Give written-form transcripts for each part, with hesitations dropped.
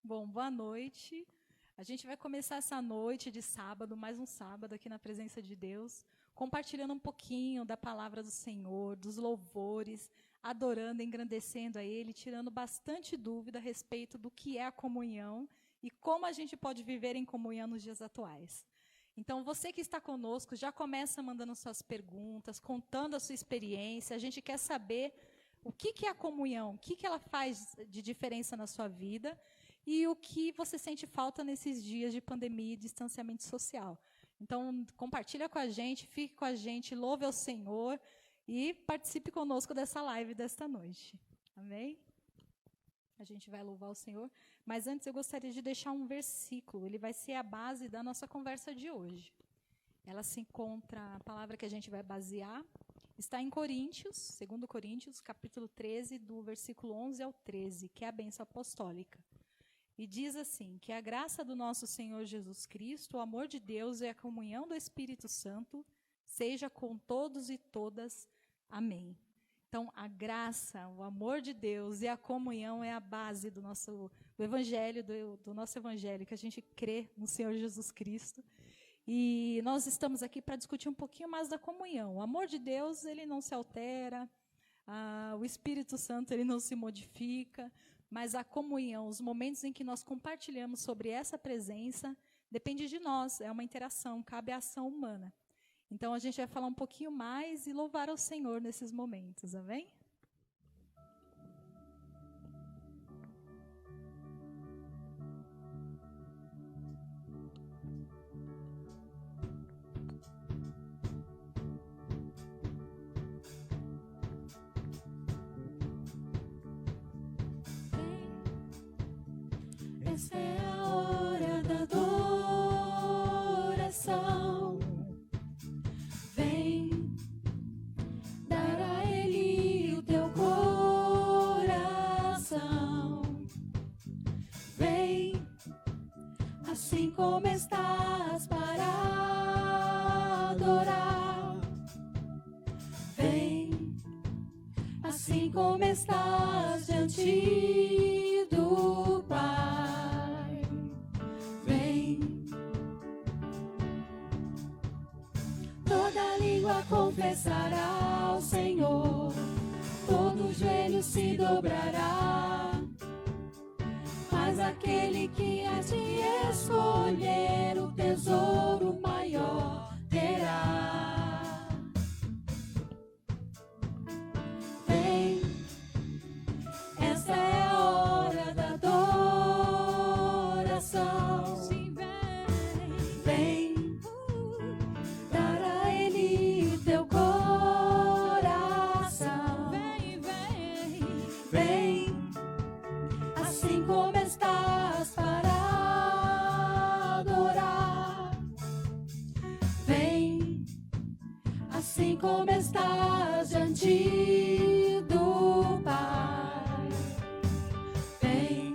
Bom, boa noite. A gente vai começar essa noite de sábado, mais um sábado aqui na presença de Deus, compartilhando um pouquinho da palavra do Senhor, dos louvores, adorando, engrandecendo a Ele, tirando bastante dúvida a respeito do que é a comunhão e como a gente pode viver em comunhão nos dias atuais. Então, você que está conosco, já começa mandando suas perguntas, contando a sua experiência. A gente quer saber o que é a comunhão, o que ela faz de diferença na sua vida e o que você sente falta nesses dias de pandemia e distanciamento social. Então, compartilha com a gente, fique com a gente, louve ao Senhor e participe conosco dessa live desta noite. Amém? A gente vai louvar o Senhor, mas antes eu gostaria de deixar um versículo, ele vai ser a base da nossa conversa de hoje. Ela se encontra, a palavra que a gente vai basear, está em Coríntios, 2 Coríntios, capítulo 13, do versículo 11 ao 13, que é a bênção apostólica. E diz assim, que a graça do nosso Senhor Jesus Cristo, o amor de Deus e a comunhão do Espírito Santo seja com todos e todas. Amém. Então, a graça, o amor de Deus e a comunhão é a base do nosso evangelho, do nosso evangelho, que a gente crê no Senhor Jesus Cristo. E nós estamos aqui para discutir um pouquinho mais da comunhão. O amor de Deus, ele não se altera, o Espírito Santo, ele não se modifica, mas a comunhão, os momentos em que nós compartilhamos sobre essa presença, depende de nós, é uma interação, cabe à ação humana. Então, a gente vai falar um pouquinho mais e louvar ao Senhor nesses momentos, amém? Essa é a hora da adoração. Vem dar a Ele o teu coração. Vem, assim como estás para adorar. Vem, assim como estás diante do Pai. Toda língua confessará ao Senhor, todo joelho se dobrará, mas aquele que há de escolher o tesouro maior terá. Vem, essa é a hora da adoração. Sim, vem, dar a Ele teu coração. Vem, assim como estás para adorar. Vem, assim como estás diante do Pai. Vem,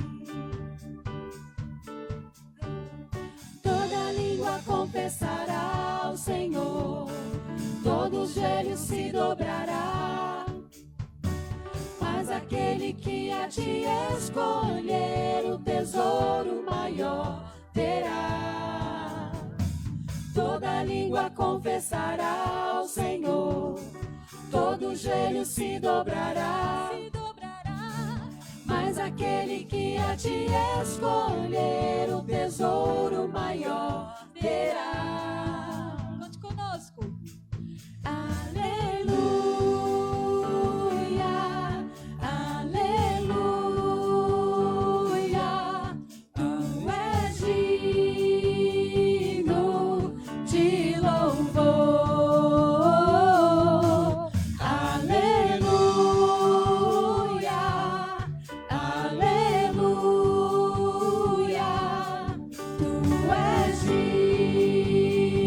toda língua confessará ao Senhor, todo joelho se dobrará, mas aquele que há de escolher o tesouro maior terá. Toda língua confessará ao Senhor, todo joelho se dobrará, mas aquele que há de escolher o tesouro maior terá. Cante conosco. Aleluia, aleluia, tu és digno de louvor. Aleluia, aleluia, tu és digno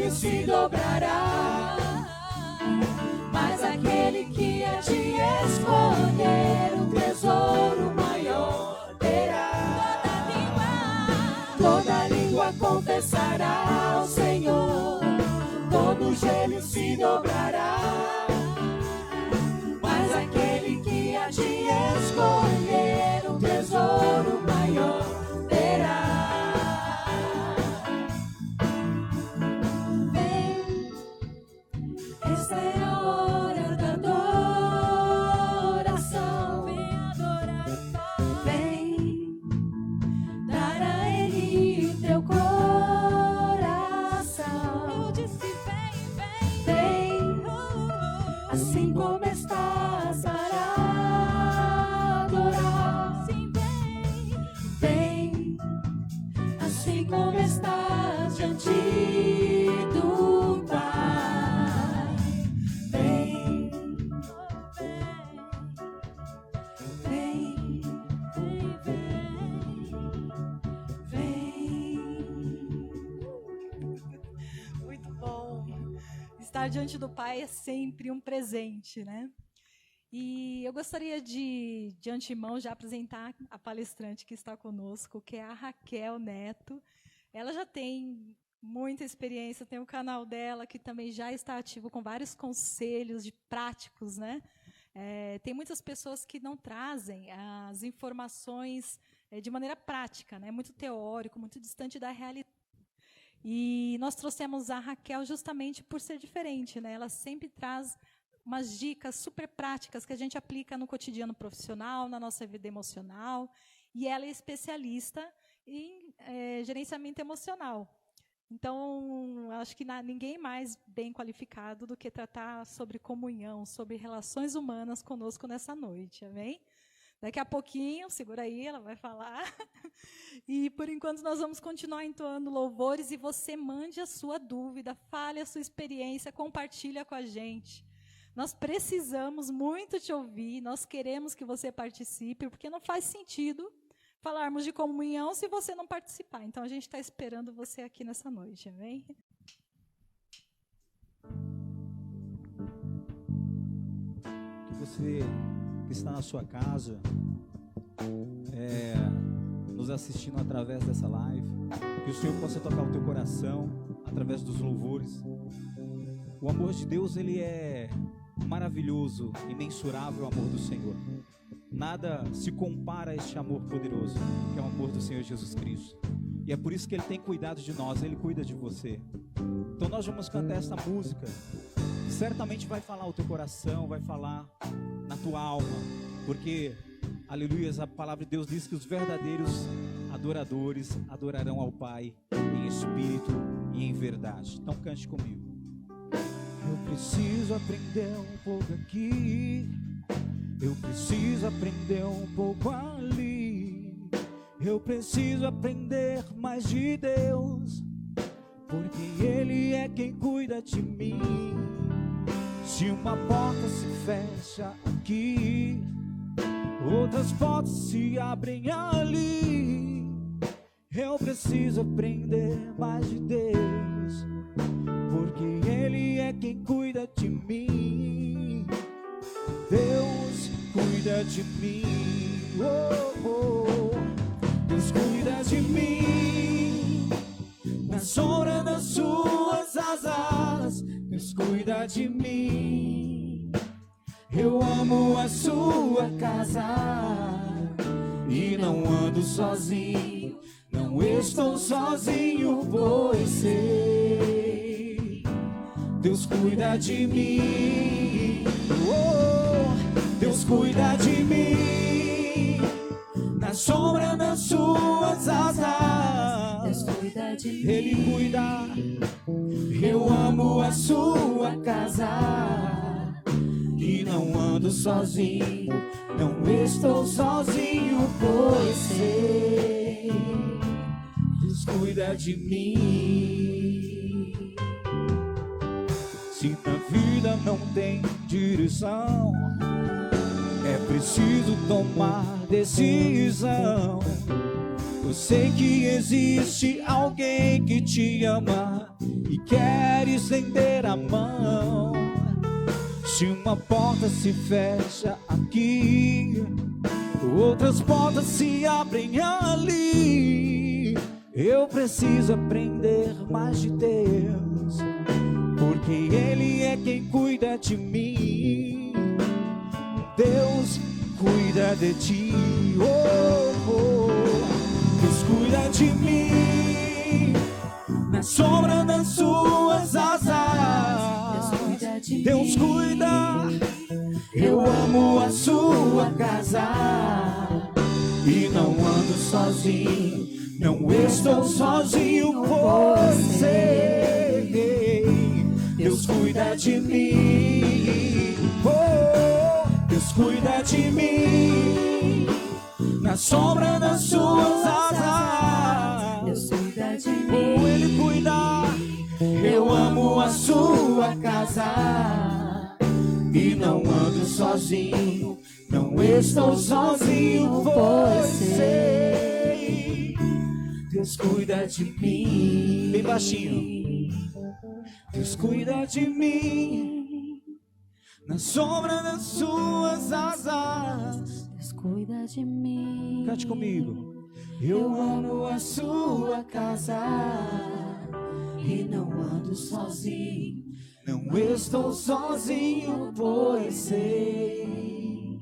joelho se dobrará, mas aquele que a ti escolher o tesouro maior terá. Toda língua confessará ao Senhor, todo joelho se dobrará, mas aquele que a ti escolher o tesouro maior terá. Vem, esta é a hora da adoração. Vem adorar, vem dar a Ele o teu coração. Eu disse vem, assim como estás para adorar. Sim, vem, assim como estás diante do Pai. Vem, vem, vem. Muito bom. Estar diante do Pai é sempre um presente, né? E eu gostaria de antemão, já apresentar a palestrante que está conosco, que é a Raquel Neto. Ela já tem muita experiência, tem o canal dela, que também já está ativo com vários conselhos práticos, né? Tem muitas pessoas que não trazem as informações de maneira prática, né? Muito teórico, muito distante da realidade. E nós trouxemos a Raquel justamente por ser diferente, né? Ela sempre traz umas dicas super práticas que a gente aplica no cotidiano profissional, na nossa vida emocional. E ela é especialista em gerenciamento emocional. Então, acho que ninguém mais bem qualificado do que tratar sobre comunhão, sobre relações humanas conosco nessa noite, amém? Daqui a pouquinho, segura aí, ela vai falar. E, por enquanto, nós vamos continuar entoando louvores e você mande a sua dúvida, fale a sua experiência, compartilha com a gente. Nós precisamos muito te ouvir, nós queremos que você participe, porque não faz sentido falarmos de comunhão se você não participar. Então, a gente está esperando você aqui nessa noite, amém? Que você que está na sua casa, nos assistindo através dessa live, que o Senhor possa tocar o teu coração através dos louvores. O amor de Deus, ele é maravilhoso, imensurável o amor do Senhor. Nada se compara a este amor poderoso, que é o amor do Senhor Jesus Cristo. E é por isso que Ele tem cuidado de nós, Ele cuida de você. Então nós vamos cantar essa música, que certamente vai falar o teu coração, vai falar na tua alma, porque, aleluia, a palavra de Deus diz que os verdadeiros adoradores adorarão ao Pai em espírito e em verdade. Então cante comigo. Eu preciso aprender um pouco aqui, eu preciso aprender um pouco ali, eu preciso aprender mais de Deus, porque Ele é quem cuida de mim. Se uma porta se fecha aqui, outras portas se abrem ali. Eu preciso aprender mais de Deus, porque Ele é quem cuida de mim. Deus cuida de mim, oh, oh. Deus cuida de mim, na sombra das suas asas. Deus cuida de mim, eu amo a sua casa e não ando sozinho, não estou sozinho, pois sei, Deus cuida de mim, oh, Deus cuida de mim, na sombra das suas asas. Deus cuida de mim, Ele cuida, eu amo a sua casa e não ando sozinho, não estou sozinho, pois sei, Deus cuida de mim. se na vida não tem direção, é preciso tomar decisão. sei que existe alguém que te ama e quer estender a mão. Se uma porta se fecha aqui, outras portas se abrem ali. Eu preciso aprender mais de Deus, porque Ele é quem cuida de mim. Deus cuida de ti, oh, oh. Deus cuida de mim, na sombra das suas asas. Deus cuida de Deus mim. cuida, eu amo a sua casa e não ando sozinho, não estou sozinho, pois sei, Deus cuida de mim, oh, Deus cuida de mim, na sombra das suas asas. Deus cuida de Oh, mim. Ele cuida, eu amo a sua casa e não ando sozinho, não estou sozinho, pois sei, Deus cuida de mim. Bem baixinho. Deus cuida de mim, na sombra das suas asas. Deus cuida de mim. Cante comigo. Eu amo a sua casa e não ando sozinho, Não estou sozinho, pois sei,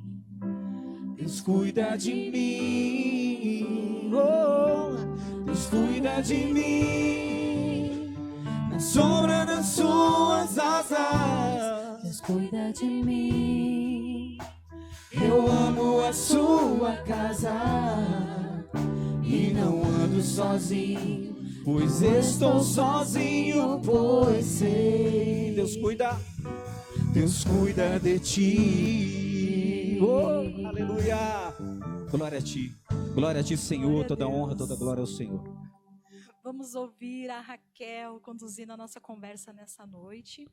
Deus cuida de mim, oh, Deus cuida de mim, na sombra das suas asas. Deus cuida de mim. Eu amo a sua casa e não ando sozinho, pois estou sozinho, pois sei. Deus cuida de ti. Oh, aleluia. Glória a ti, Senhor. Glória a Toda Deus. honra, toda glória ao Senhor. Vamos ouvir a Raquel conduzindo a nossa conversa nessa noite.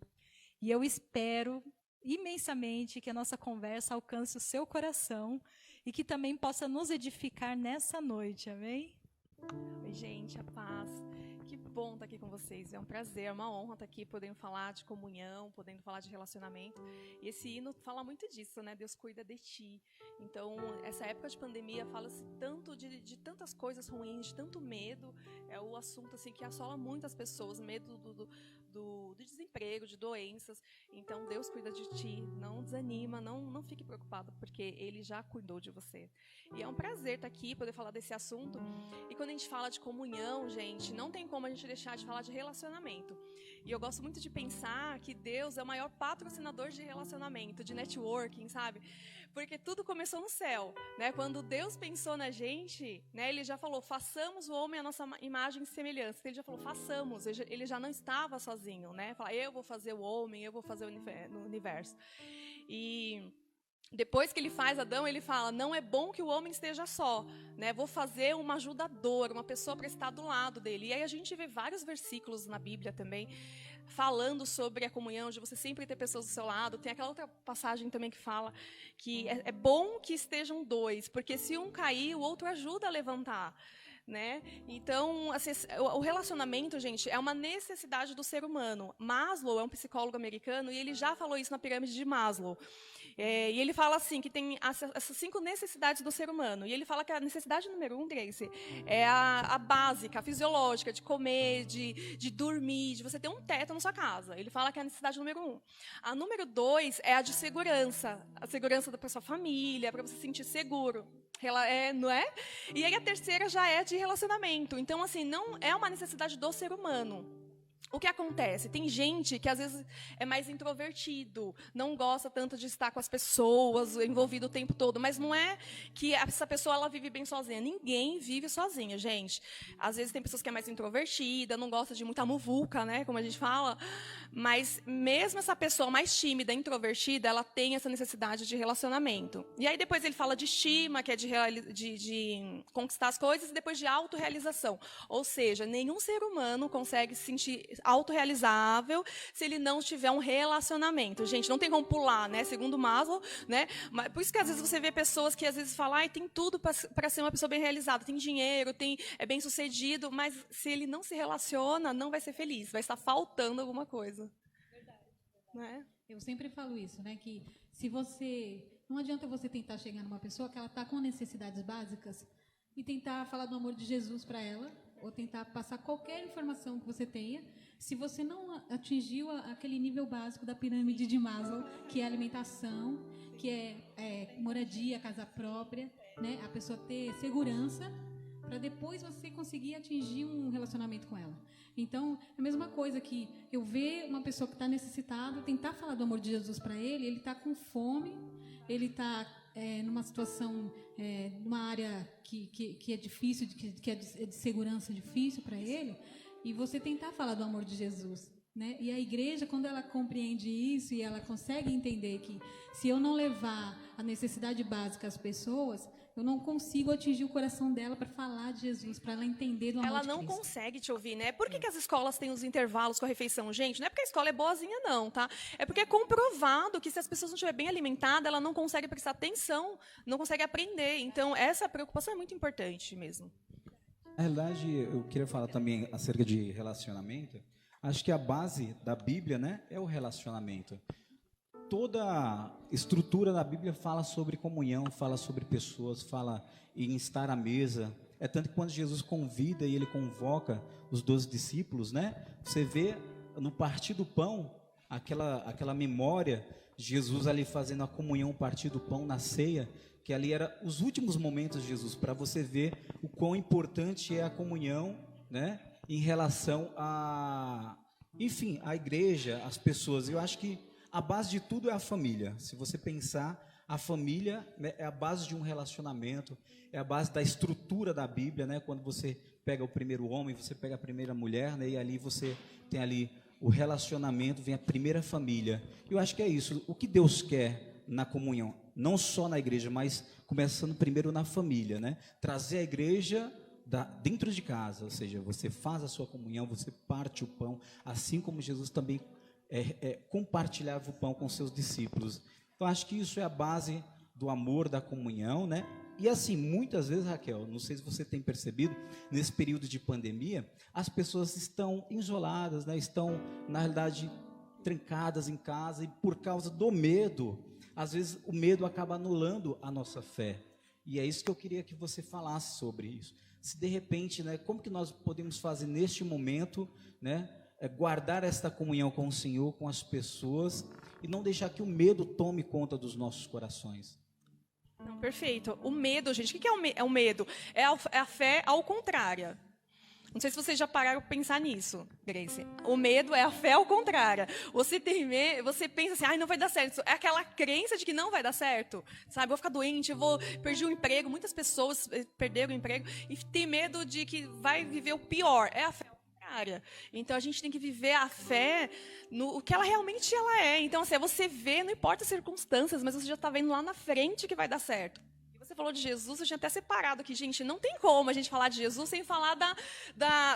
E eu espero imensamente que a nossa conversa alcance o seu coração e que também possa nos edificar nessa noite, amém? Oi, gente, a paz. Que bom estar aqui com vocês. É um prazer, é uma honra estar aqui podendo falar de comunhão, podendo falar de relacionamento. E esse hino fala muito disso, né? Deus cuida de ti. Então, essa época de pandemia fala-se tanto de tantas coisas ruins, de tanto medo. É o assunto assim que assola muitas pessoas, medo do desemprego, de doenças. Então, Deus cuida de ti. Não desanima, não fique preocupado, porque Ele já cuidou de você. E é um prazer estar aqui, poder falar desse assunto. E quando a gente fala de comunhão, gente, não tem como a gente deixar de falar de relacionamento. E eu gosto muito de pensar que Deus é o maior patrocinador de relacionamento, de networking, sabe? Porque tudo começou no céu, né? Quando Deus pensou na gente, né? Ele já falou, façamos o homem a nossa imagem e semelhança. Ele já falou, façamos. Ele já não estava sozinho, né? Fala, eu vou fazer o homem, eu vou fazer o universo. E depois que ele faz Adão, ele fala, não é bom que o homem esteja só, né? Vou fazer uma ajudadora, uma pessoa para estar do lado dele. E aí a gente vê vários versículos na Bíblia também, falando sobre a comunhão, de você sempre ter pessoas do seu lado. Tem aquela outra passagem também que fala que é bom que estejam dois, porque se um cair, o outro ajuda a levantar. Né? Então, assim, o relacionamento, gente, é uma necessidade do ser humano. Maslow é um psicólogo americano e ele já falou isso na pirâmide de Maslow. E ele fala assim, que tem essas 5 necessidades do ser humano. E ele fala que a necessidade número 1, Grace, é a básica, a fisiológica, de comer, de dormir, de você ter um teto na sua casa. Ele fala que é a necessidade número 1. A número 2 é a de segurança. A segurança da sua família, para você se sentir seguro. Não é? E aí a terceira já é de relacionamento. Então, assim, não é uma necessidade do ser humano. O que acontece? Tem gente que às vezes é mais introvertido, não gosta tanto de estar com as pessoas, envolvido o tempo todo, mas não é que essa pessoa ela vive bem sozinha. Ninguém vive sozinha, gente. Às vezes tem pessoas que é mais introvertida, não gosta de muita muvuca, né, como a gente fala, mas mesmo essa pessoa mais tímida, introvertida, ela tem essa necessidade de relacionamento. E aí depois ele fala de estima, que é de conquistar as coisas, e depois de autorrealização. Ou seja, nenhum ser humano consegue se sentir autorrealizável se ele não tiver um relacionamento. Gente, não tem como pular, né? Segundo Maslow, né? Mas, por isso que às vezes você vê pessoas que às vezes falam, tem tudo para ser uma pessoa bem realizada, tem dinheiro, é bem sucedido, mas se ele não se relaciona, não vai ser feliz, vai estar faltando alguma coisa. Verdade. Né? Eu sempre falo isso, né? Que se você... Não adianta você tentar chegar numa pessoa que ela está com necessidades básicas e tentar falar do amor de Jesus para ela, ou tentar passar qualquer informação que você tenha, se você não atingiu aquele nível básico da pirâmide de Maslow, que é alimentação, que é moradia, casa própria, né? A pessoa ter segurança, para depois você conseguir atingir um relacionamento com ela. Então, é a mesma coisa que eu ver uma pessoa que está necessitada, tentar falar do amor de Jesus para ele está com fome, ele está numa situação, numa área que é difícil, que é de segurança difícil para ele, e você tentar falar do amor de Jesus. Né? E a igreja, quando ela compreende isso e ela consegue entender que se eu não levar a necessidade básica às pessoas, eu não consigo atingir o coração dela para falar de Jesus, para ela entender do amor de Cristo. Ela não consegue te ouvir, né? Por que as escolas têm os intervalos com a refeição? Gente, não é porque a escola é boazinha, não, tá? É porque é comprovado que se as pessoas não estiverem bem alimentadas, ela não consegue prestar atenção, não consegue aprender. Então, essa preocupação é muito importante mesmo. Na realidade, eu queria falar também acerca de relacionamento. Acho que a base da Bíblia, né, é o relacionamento. Toda a estrutura da Bíblia fala sobre comunhão, fala sobre pessoas, fala em estar à mesa. É tanto que quando Jesus convida e ele convoca os 12 discípulos, né, você vê no partir do pão, aquela memória, Jesus ali fazendo a comunhão, o partir do pão na ceia, que ali era os últimos momentos de Jesus, para você ver o quão importante é a comunhão, né, em relação a, enfim, a igreja, as pessoas. Eu acho que a base de tudo é a família. Se você pensar, a família, né, é a base de um relacionamento, é a base da estrutura da Bíblia, né? Quando você pega o primeiro homem, você pega a primeira mulher, né? E ali você tem ali o relacionamento, vem a primeira família. Eu acho que é isso. O que Deus quer na comunhão, não só na igreja, mas começando primeiro na família, né? Trazer a igreja dentro de casa, ou seja, você faz a sua comunhão, você parte o pão, assim como Jesus também compartilhava o pão com seus discípulos. Então, acho que isso é a base do amor, da comunhão, né? E assim, muitas vezes, Raquel, não sei se você tem percebido, nesse período de pandemia, as pessoas estão isoladas, né? Estão, na realidade, trancadas em casa, e por causa do medo, às vezes o medo acaba anulando a nossa fé. E é isso que eu queria que você falasse sobre isso. Se de repente, né, como que nós podemos fazer neste momento, né, guardar esta comunhão com o Senhor, com as pessoas, e não deixar que o medo tome conta dos nossos corações. Não, perfeito. O medo, gente, o que é o medo? É a fé ao contrário. Não sei se vocês já pararam para pensar nisso, Grace. O medo é a fé ao contrário. Você tem medo, você pensa assim, não vai dar certo. É aquela crença de que não vai dar certo. Sabe, eu vou ficar doente, perdi o emprego. Muitas pessoas perderam o emprego e tem medo de que vai viver o pior. É a fé ao contrário. Então, a gente tem que viver a fé no que ela realmente é. Então, assim, você vê, não importa as circunstâncias, mas você já está vendo lá na frente que vai dar certo. Você falou de Jesus, eu tinha até separado aqui, gente, não tem como a gente falar de Jesus sem falar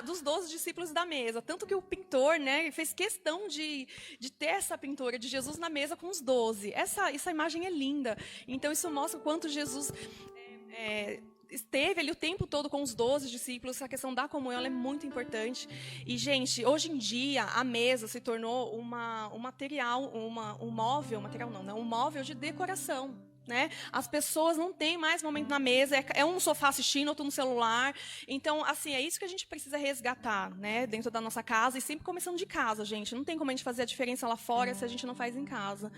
dos 12 discípulos da mesa. Tanto que o pintor, né, fez questão de ter essa pintura de Jesus na mesa com os 12. Essa imagem é linda. Então, isso mostra o quanto Jesus esteve ali o tempo todo com os 12 discípulos. Essa questão da comunhão ela é muito importante. E, gente, hoje em dia, a mesa se tornou um material, um móvel de decoração. Né? As pessoas não têm mais momento na mesa, é um sofá assistindo, outro no celular. Então, assim, é isso que a gente precisa resgatar, né? Dentro da nossa casa, e sempre começando de casa, gente. Não tem como a gente fazer a diferença lá fora se a gente não faz em casa.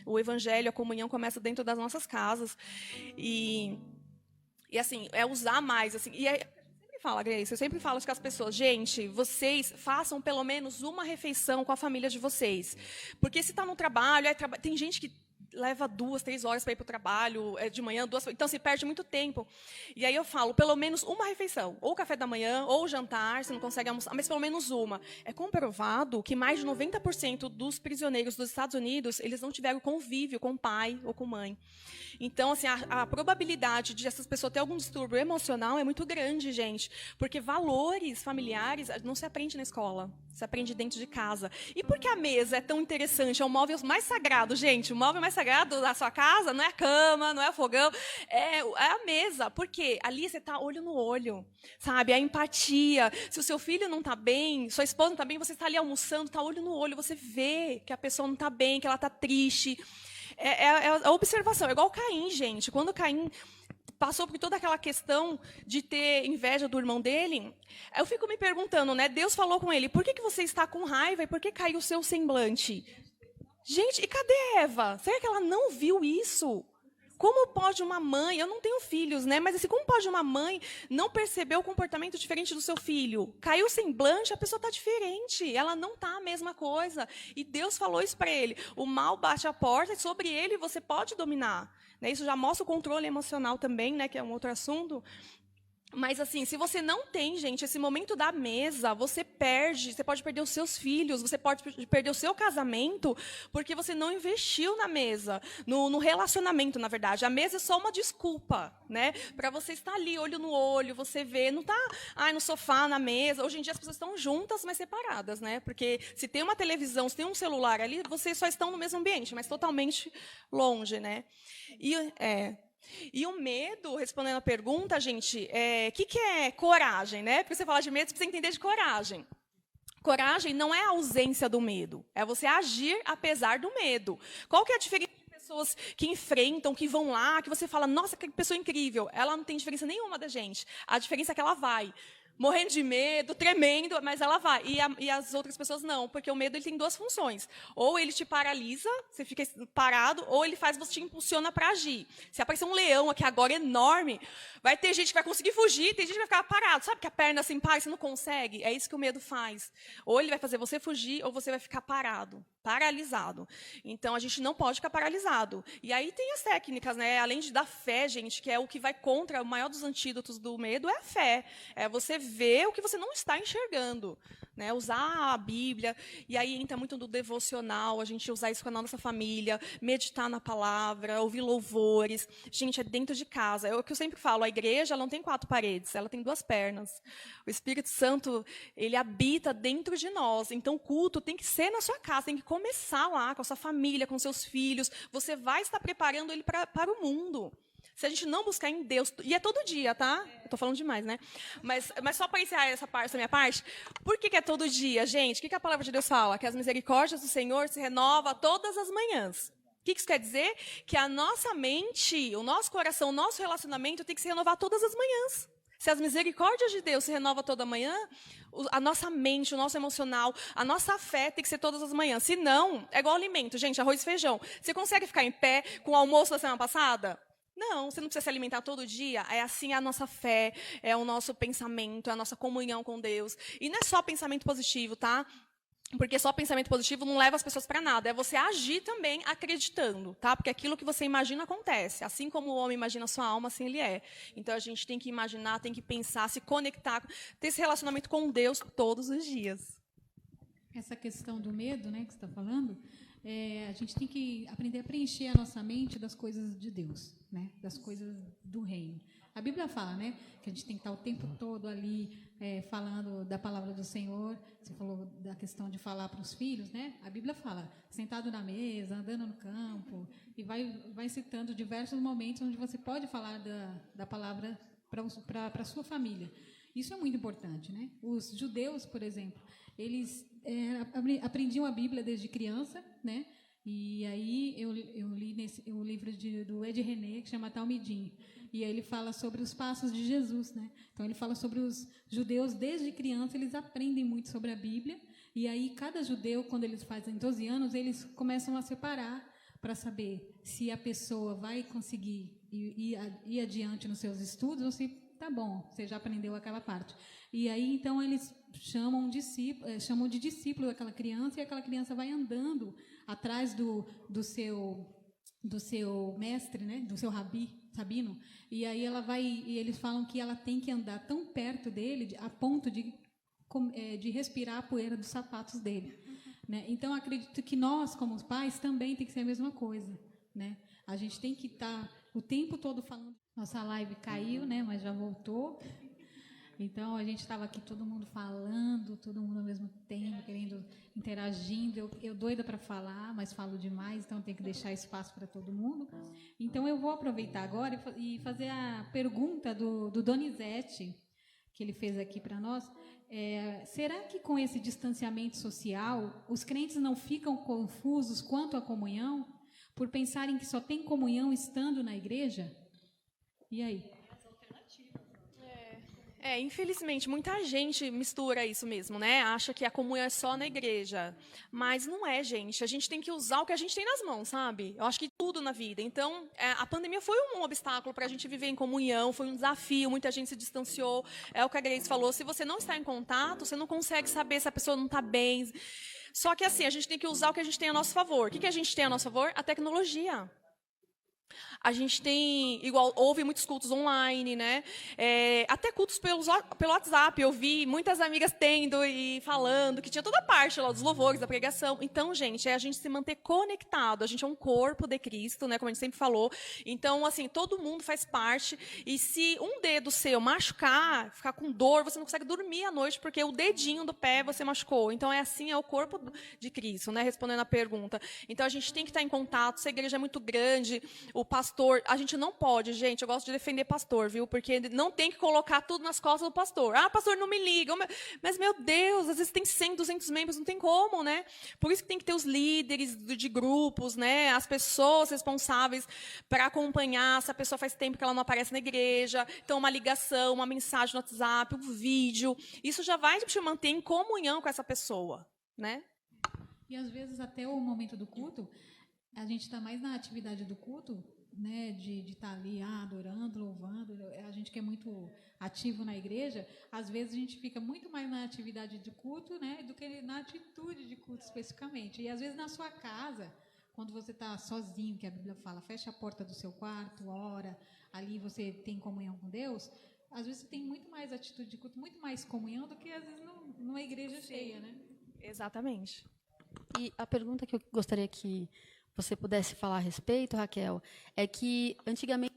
O evangelho, a comunhão começa dentro das nossas casas. E assim, é usar mais. Assim, fala, Grace, eu sempre falo com as pessoas, gente, vocês façam pelo menos uma refeição com a família de vocês. Porque se está no trabalho, tem gente que leva 2, 3 horas para ir para o trabalho, de manhã, 2, então se perde muito tempo. E aí eu falo, pelo menos uma refeição, ou café da manhã, ou jantar, se não consegue almoçar, mas pelo menos uma. É comprovado que mais de 90% dos prisioneiros dos Estados Unidos, eles não tiveram convívio com o pai ou com mãe. Então, assim, a probabilidade de essas pessoas terem algum distúrbio emocional é muito grande, gente. Porque valores familiares não se aprende na escola, se aprende dentro de casa. E por que a mesa é tão interessante? É o móvel mais sagrado, gente. O móvel mais sagrado da sua casa não é a cama, não é o fogão, é a mesa. Por quê? Ali você está olho no olho, sabe? A empatia. Se o seu filho não está bem, sua esposa não está bem, você está ali almoçando, está olho no olho, você vê que a pessoa não está bem, que ela está triste. É a observação, é igual Caim, gente. Quando Caim passou por toda aquela questão de ter inveja do irmão dele, eu fico me perguntando, né? Deus falou com ele, por que você está com raiva e por que caiu o seu semblante? Gente, e cadê Eva? Será que ela não viu isso? Como pode uma mãe, eu não tenho filhos, né? Mas assim, como pode uma mãe não perceber o comportamento diferente do seu filho? Caiu o semblante, a pessoa está diferente, ela não está a mesma coisa. E Deus falou isso para ele, o mal bate a porta e sobre ele você pode dominar. Né? Isso já mostra o controle emocional também, né? Que é um outro assunto. Mas, assim, se você não tem, gente, esse momento da mesa, você pode perder os seus filhos, você pode perder o seu casamento, porque você não investiu na mesa, no relacionamento, na verdade. A mesa é só uma desculpa, né? Para você estar ali, olho no olho, você vê, não está no sofá, na mesa. Hoje em dia as pessoas estão juntas, mas separadas, né? Porque se tem uma televisão, se tem um celular ali, vocês só estão no mesmo ambiente, mas totalmente longe, né? E o medo, respondendo a pergunta, gente, que é coragem, né? Porque você fala de medo, você precisa entender de coragem. Coragem não é a ausência do medo, é você agir apesar do medo. Qual que é a diferença de pessoas que enfrentam, que vão lá, que você fala, nossa, que pessoa incrível. Ela não tem diferença nenhuma da gente. A diferença é que ela vai. Morrendo de medo, tremendo, mas ela vai. E as outras pessoas não, porque o medo ele tem duas funções. Ou ele te paralisa, você fica parado, ou ele faz você te impulsiona para agir. Se aparecer um leão aqui agora enorme, vai ter gente que vai conseguir fugir, tem gente que vai ficar parado. Sabe que a perna assim, pai, você não consegue? É isso que o medo faz. Ou ele vai fazer você fugir, ou você vai ficar parado, paralisado. Então, a gente não pode ficar paralisado. E aí tem as técnicas, né? Além da fé, gente, que é o que vai contra, o maior dos antídotos do medo é a fé. É você ver o que você não está enxergando, né? Usar a Bíblia, e aí entra muito do devocional, a gente usar isso com a nossa família, meditar na palavra, ouvir louvores. Gente, é dentro de casa. É o que eu sempre falo, a igreja ela não tem 4 paredes, ela tem 2 pernas. O Espírito Santo, ele habita dentro de nós. Então, o culto tem que ser na sua casa, tem que começar lá, com a sua família, com seus filhos. Você vai estar preparando ele para o mundo. Se a gente não buscar em Deus, e é todo dia, tá? Eu tô falando demais, né? Mas só para encerrar essa minha parte, por que é todo dia, gente? O que a palavra de Deus fala? Que as misericórdias do Senhor se renovam todas as manhãs. O que isso quer dizer? Que a nossa mente, o nosso coração, o nosso relacionamento tem que se renovar todas as manhãs. Se as misericórdias de Deus se renovam toda manhã, a nossa mente, o nosso emocional, a nossa fé tem que ser todas as manhãs. Se não, é igual alimento, gente, arroz e feijão. Você consegue ficar em pé com o almoço da semana passada? Não, você não precisa se alimentar todo dia. É assim a nossa fé, é o nosso pensamento, é a nossa comunhão com Deus. E não é só pensamento positivo, tá? Porque só pensamento positivo não leva as pessoas para nada. É você agir também acreditando, tá? Porque aquilo que você imagina acontece. Assim como o homem imagina a sua alma, assim ele é. Então, a gente tem que imaginar, tem que pensar, se conectar, ter esse relacionamento com Deus todos os dias. Essa questão do medo, né, que você está falando, a gente tem que aprender a preencher a nossa mente das coisas de Deus, né, das coisas do reino. A Bíblia fala, né, que a gente tem que estar o tempo todo ali falando da palavra do Senhor. Você falou da questão de falar para os filhos, né? A Bíblia fala, sentado na mesa, andando no campo, e vai citando diversos momentos onde você pode falar da palavra para a sua família. Isso é muito importante, né? Os judeus, por exemplo, eles aprendiam a Bíblia desde criança, né? E aí eu li o livro do Ed René, que chama Talmidim, e aí ele fala sobre os passos de Jesus, né? Então ele fala sobre os judeus desde criança, eles aprendem muito sobre a Bíblia, e aí cada judeu, quando eles fazem 12 anos, eles começam a separar para saber se a pessoa vai conseguir ir adiante nos seus estudos ou se tá bom, você já aprendeu aquela parte. E aí, então, eles chamam de discípulo daquela criança, e aquela criança vai andando atrás do seu do seu mestre, né, do seu rabi, Sabino, e aí e eles falam que ela tem que andar tão perto dele a ponto de respirar a poeira dos sapatos dele, né? Então acredito que nós, como pais, também tem que ser a mesma coisa, né? A gente tem que estar o tempo todo falando. Nossa live caiu, né, mas já voltou. Então, a gente estava aqui todo mundo falando, todo mundo ao mesmo tempo, querendo, interagindo. Eu doida para falar, mas falo demais, então tem que deixar espaço para todo mundo. Então, eu vou aproveitar agora e fazer a pergunta do Donizete, que ele fez aqui para nós. Será que com esse distanciamento social, os crentes não ficam confusos quanto à comunhão, por pensarem que só tem comunhão estando na igreja? E aí? Infelizmente, muita gente mistura isso mesmo, né? Acha que a comunhão é só na igreja. Mas não é, gente. A gente tem que usar o que a gente tem nas mãos, sabe? Eu acho que tudo na vida. Então, a pandemia foi um obstáculo para a gente viver em comunhão, foi um desafio, muita gente se distanciou. É o que a Grace falou, se você não está em contato, você não consegue saber se a pessoa não está bem. Só que assim, a gente tem que usar o que a gente tem a nosso favor. O que a gente tem a nosso favor? A tecnologia. A gente tem, igual, houve muitos cultos online, né? Até cultos pelo WhatsApp. Eu vi muitas amigas tendo e falando que tinha toda a parte lá dos louvores, da pregação. Então, gente, é a gente se manter conectado. A gente é um corpo de Cristo, né? Como a gente sempre falou. Então, assim, todo mundo faz parte. E se um dedo seu machucar, ficar com dor, você não consegue dormir à noite, porque o dedinho do pé você machucou. Então, é assim, é o corpo de Cristo, né? Respondendo a pergunta. Então, a gente tem que estar em contato. Se a igreja é muito grande, o pastor, a gente não pode, gente, eu gosto de defender pastor, viu? Porque não tem que colocar tudo nas costas do pastor. Ah, pastor, não me liga. Mas, meu Deus, às vezes tem 100, 200 membros, não tem como, né? Por isso que tem que ter os líderes de grupos, né? As pessoas responsáveis para acompanhar, se a pessoa faz tempo que ela não aparece na igreja. Então, uma ligação, uma mensagem no WhatsApp, um vídeo. Isso já vai te manter em comunhão com essa pessoa, né? E, às vezes, até o momento do culto, a gente está mais na atividade do culto, né, de estar ali adorando, louvando. A gente que é muito ativo na igreja, às vezes a gente fica muito mais na atividade de culto, né, do que na atitude de culto especificamente. E às vezes na sua casa, quando você está sozinho, que a Bíblia fala, fecha a porta do seu quarto, ora, ali você tem comunhão com Deus, às vezes você tem muito mais atitude de culto, muito mais comunhão do que às vezes numa igreja cheia, né? Exatamente. E a pergunta que eu gostaria que você pudesse falar a respeito, Raquel, é que antigamente,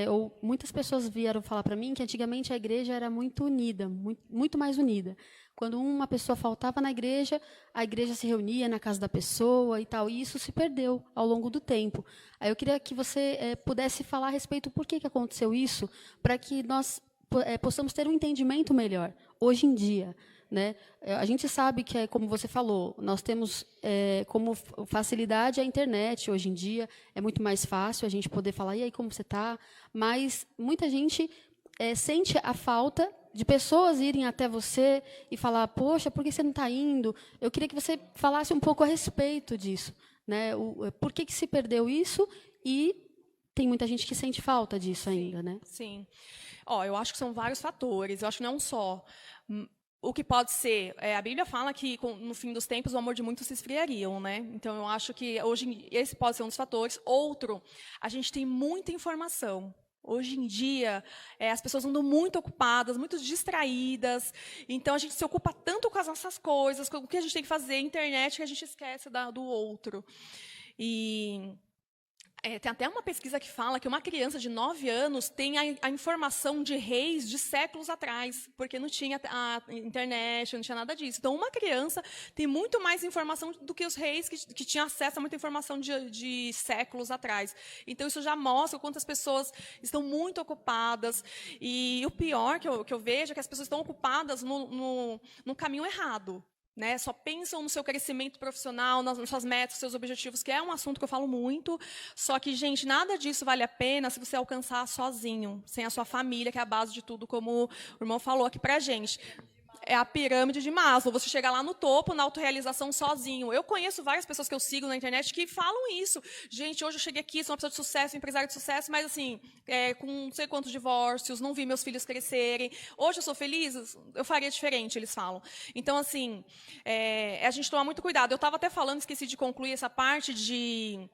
ou muitas pessoas vieram falar para mim que antigamente a igreja era muito unida, muito mais unida. Quando uma pessoa faltava na igreja, a igreja se reunia na casa da pessoa e tal, e isso se perdeu ao longo do tempo. Aí eu queria que você pudesse falar a respeito por que aconteceu isso, para que nós possamos ter um entendimento melhor hoje em dia. Né? A gente sabe que, como você falou, nós temos como facilidade a internet hoje em dia, é muito mais fácil a gente poder falar, e aí, como você está? Mas muita gente sente a falta de pessoas irem até você e falar, poxa, por que você não está indo? Eu queria que você falasse um pouco a respeito disso. Né? Por que se perdeu isso? E tem muita gente que sente falta disso ainda. Né? Sim. Eu acho que são vários fatores, eu acho que não é um só. O que pode ser, a Bíblia fala que no fim dos tempos o amor de muitos se esfriariam, né? Então eu acho que hoje esse pode ser um dos fatores. Outro, a gente tem muita informação. Hoje em dia, as pessoas andam muito ocupadas, muito distraídas. Então a gente se ocupa tanto com as nossas coisas, com o que a gente tem que fazer, internet, que a gente esquece do outro. E tem até uma pesquisa que fala que uma criança de 9 anos tem a informação de reis de séculos atrás, porque não tinha a internet, não tinha nada disso. Então, uma criança tem muito mais informação do que os reis que tinham acesso a muita informação de séculos atrás. Então, isso já mostra o quanto as pessoas estão muito ocupadas. E o pior que eu vejo é que as pessoas estão ocupadas no caminho errado. Né? Só pensam no seu crescimento profissional, nas suas metas, nos seus objetivos, que é um assunto que eu falo muito. Só que, gente, nada disso vale a pena se você alcançar sozinho, sem a sua família, que é a base de tudo, como o irmão falou aqui pra gente. é a pirâmide de Maslow. Você chega lá no topo, na autorrealização sozinho. Eu conheço várias pessoas que eu sigo na internet que falam isso. Gente, hoje eu cheguei aqui, sou uma pessoa de sucesso, empresária de sucesso, mas assim, com não sei quantos divórcios, não vi meus filhos crescerem. Hoje eu sou feliz, eu faria diferente, eles falam. Então, assim, a gente toma muito cuidado. Eu estava até falando, esqueci de concluir essa parte de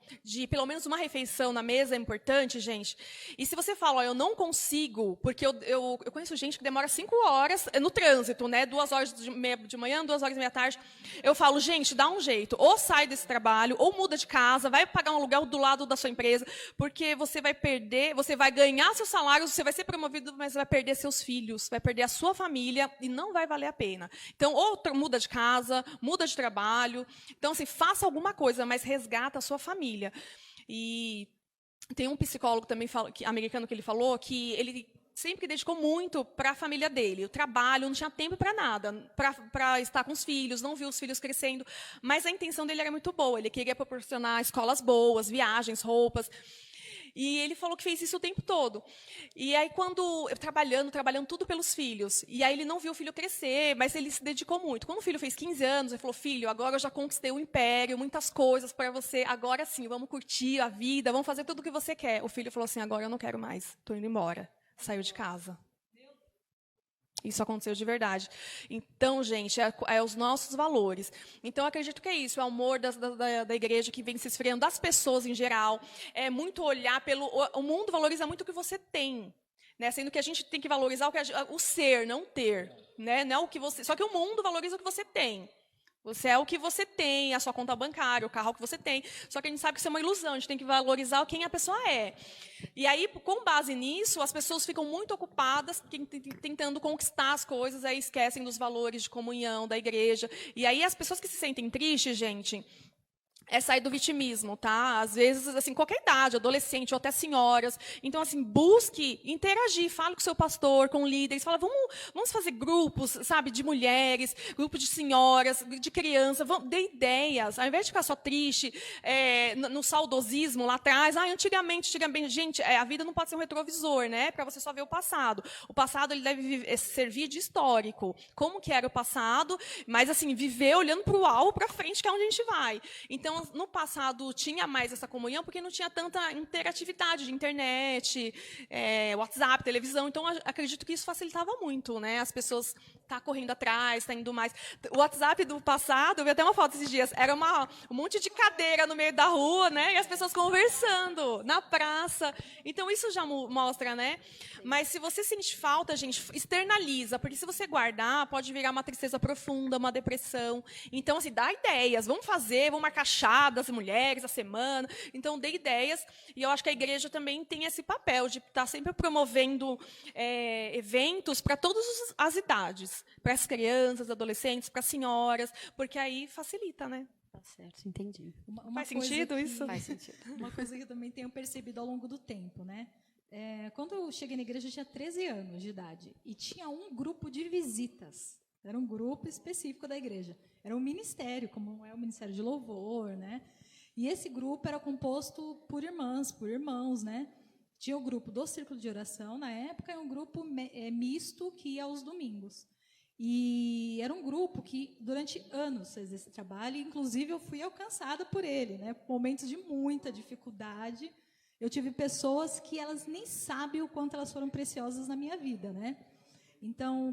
pelo menos uma refeição na mesa é importante, gente. E se você fala, ó, eu não consigo, porque eu conheço gente que demora 5 horas no trânsito, né? 2 horas de manhã, 2 horas e meia da tarde. Eu falo, gente, dá um jeito. Ou sai desse trabalho, ou muda de casa, vai pagar um aluguel do lado da sua empresa, porque você vai perder, você vai ganhar seu salário, você vai ser promovido, mas vai perder seus filhos, vai perder a sua família e não vai valer a pena. Então, ou muda de casa, muda de trabalho. Então, assim, faça alguma coisa, mas resgata a sua família. E tem um psicólogo também americano que ele falou que ele sempre dedicou muito para a família dele. O trabalho, não tinha tempo para nada, para estar com os filhos, não viu os filhos crescendo. Mas a intenção dele era muito boa. Ele queria proporcionar escolas boas, viagens, roupas. E ele falou que fez isso o tempo todo. E aí, trabalhando tudo pelos filhos. E aí ele não viu o filho crescer, mas ele se dedicou muito. Quando o filho fez 15 anos, ele falou, filho, agora eu já conquistei o império, muitas coisas para você, agora sim, vamos curtir a vida, vamos fazer tudo o que você quer. O filho falou assim, agora eu não quero mais, estou indo embora. Saiu de casa. Isso aconteceu de verdade. Então, gente, é os nossos valores. Então, eu acredito que é isso, é o amor da igreja que vem se esfriando, das pessoas em geral. É muito olhar o mundo valoriza muito o que você tem, né? Sendo que a gente tem que valorizar o ser, não ter, né? Não o que você. Só que o mundo valoriza o que você tem. Você é o que você tem, a sua conta bancária, o carro que você tem. Só que a gente sabe que isso é uma ilusão, a gente tem que valorizar quem a pessoa é. E aí, com base nisso, as pessoas ficam muito ocupadas tentando conquistar as coisas, aí esquecem dos valores de comunhão, da igreja. E aí, as pessoas que se sentem tristes, gente, é sair do vitimismo, tá? Às vezes, assim, qualquer idade, adolescente ou até senhoras. Então, assim, busque interagir, fale com o seu pastor, com líderes, fala, vamos fazer grupos, sabe, de mulheres, grupo de senhoras, de crianças, dê ideias, ao invés de ficar só triste, no saudosismo lá atrás, antigamente, gente, a vida não pode ser um retrovisor, né? Para você só ver o passado. O passado, ele deve servir de histórico. Como que era o passado, mas, assim, viver olhando para o alto, para frente, que é onde a gente vai. Então, no passado tinha mais essa comunhão porque não tinha tanta interatividade de internet, WhatsApp, televisão. Então, acredito que isso facilitava muito, né? As pessoas tá correndo atrás, tá indo mais. O WhatsApp do passado, eu vi até uma foto esses dias, era um monte de cadeira no meio da rua, né? E as pessoas conversando na praça. Então, isso já mostra, né? Mas se você sente falta, gente, externaliza, porque se você guardar, pode virar uma tristeza profunda, uma depressão. Então, assim, dá ideias, vamos marcar chá das mulheres a semana. Então, dê ideias. E eu acho que a igreja também tem esse papel de estar sempre promovendo eventos para todas as idades. Para as crianças, adolescentes, para as senhoras, porque aí facilita, né? Tá certo, entendi. Faz sentido isso? Faz sentido. Uma coisa que eu também tenho percebido ao longo do tempo, né? Quando eu cheguei na igreja, eu tinha 13 anos de idade. E tinha um grupo de visitas. Era um grupo específico da igreja. Era um ministério, como é o Ministério de Louvor, né? E esse grupo era composto por irmãs, por irmãos, né? Tinha o grupo do Círculo de Oração, na época, e um grupo misto que ia aos domingos. E era um grupo que, durante anos, fez esse trabalho, e, inclusive, eu fui alcançada por ele, né? Momentos de muita dificuldade. Eu tive pessoas que elas nem sabem o quanto elas foram preciosas na minha vida, né? Então,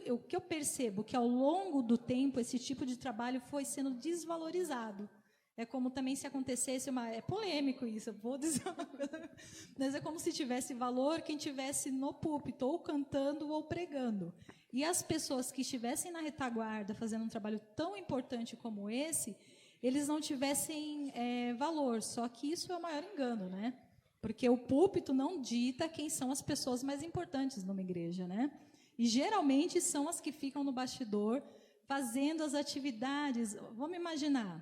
o que eu percebo? Que, ao longo do tempo, esse tipo de trabalho foi sendo desvalorizado. É como também se acontecesse é polêmico isso, eu vou dizer uma coisa, mas é como se tivesse valor quem estivesse no púlpito, ou cantando ou pregando. E as pessoas que estivessem na retaguarda fazendo um trabalho tão importante como esse, eles não tivessem valor. Só que isso é o maior engano, né? Porque o púlpito não dita quem são as pessoas mais importantes numa igreja, né? E, geralmente, são as que ficam no bastidor, fazendo as atividades. Vamos imaginar,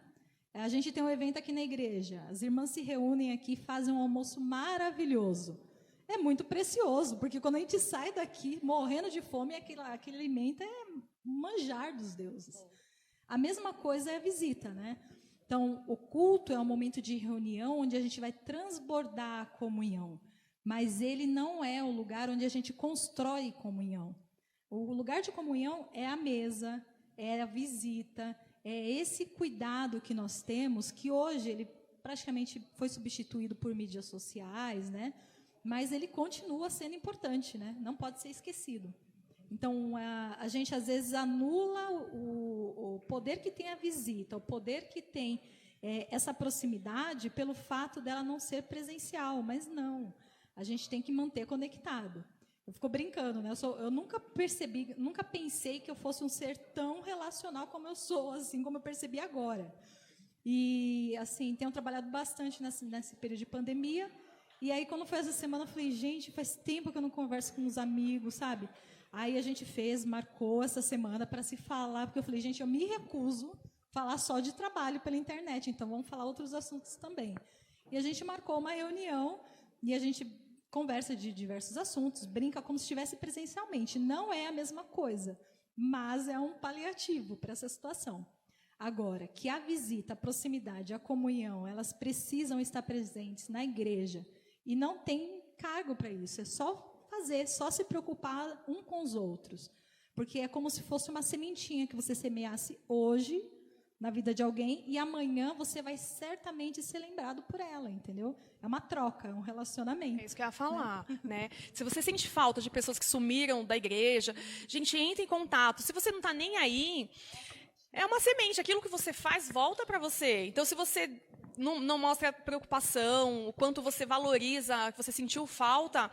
a gente tem um evento aqui na igreja, as irmãs se reúnem aqui e fazem um almoço maravilhoso. É muito precioso, porque quando a gente sai daqui morrendo de fome, aquele alimento é manjar dos deuses. A mesma coisa é a visita, né? Então, o culto é um momento de reunião onde a gente vai transbordar a comunhão, mas ele não é o lugar onde a gente constrói comunhão. O lugar de comunhão é a mesa, é a visita, é esse cuidado que nós temos, que hoje ele praticamente foi substituído por mídias sociais, né? Mas ele continua sendo importante, né? Não pode ser esquecido. Então, a gente, às vezes, anula o poder que tem a visita, o poder que tem essa proximidade pelo fato dela não ser presencial, mas não. A gente tem que manter conectado. Eu fico brincando, né? Eu nunca pensei que eu fosse um ser tão relacional como eu sou, assim como eu percebi agora. E, assim, tenho trabalhado bastante nesse período de pandemia. E aí, quando foi essa semana, eu falei, gente, faz tempo que eu não converso com os amigos, sabe? Aí a gente marcou essa semana para se falar, porque eu falei, gente, eu me recuso a falar só de trabalho pela internet, então vamos falar outros assuntos também. E a gente marcou uma reunião e a gente conversa de diversos assuntos, brinca como se estivesse presencialmente. Não é a mesma coisa, mas é um paliativo para essa situação. Agora, que a visita, a proximidade, a comunhão, elas precisam estar presentes na igreja e não tem cargo para isso, é só fazer, só se preocupar um com os outros. Porque é como se fosse uma sementinha que você semeasse hoje na vida de alguém e amanhã você vai certamente ser lembrado por ela, entendeu? É uma troca, é um relacionamento. É isso que eu ia falar, né? Se você sente falta de pessoas que sumiram da igreja, gente, entre em contato. Se você não está nem aí, é uma semente. Aquilo que você faz volta para você. Então, se você não mostra preocupação, o quanto você valoriza, que você sentiu falta,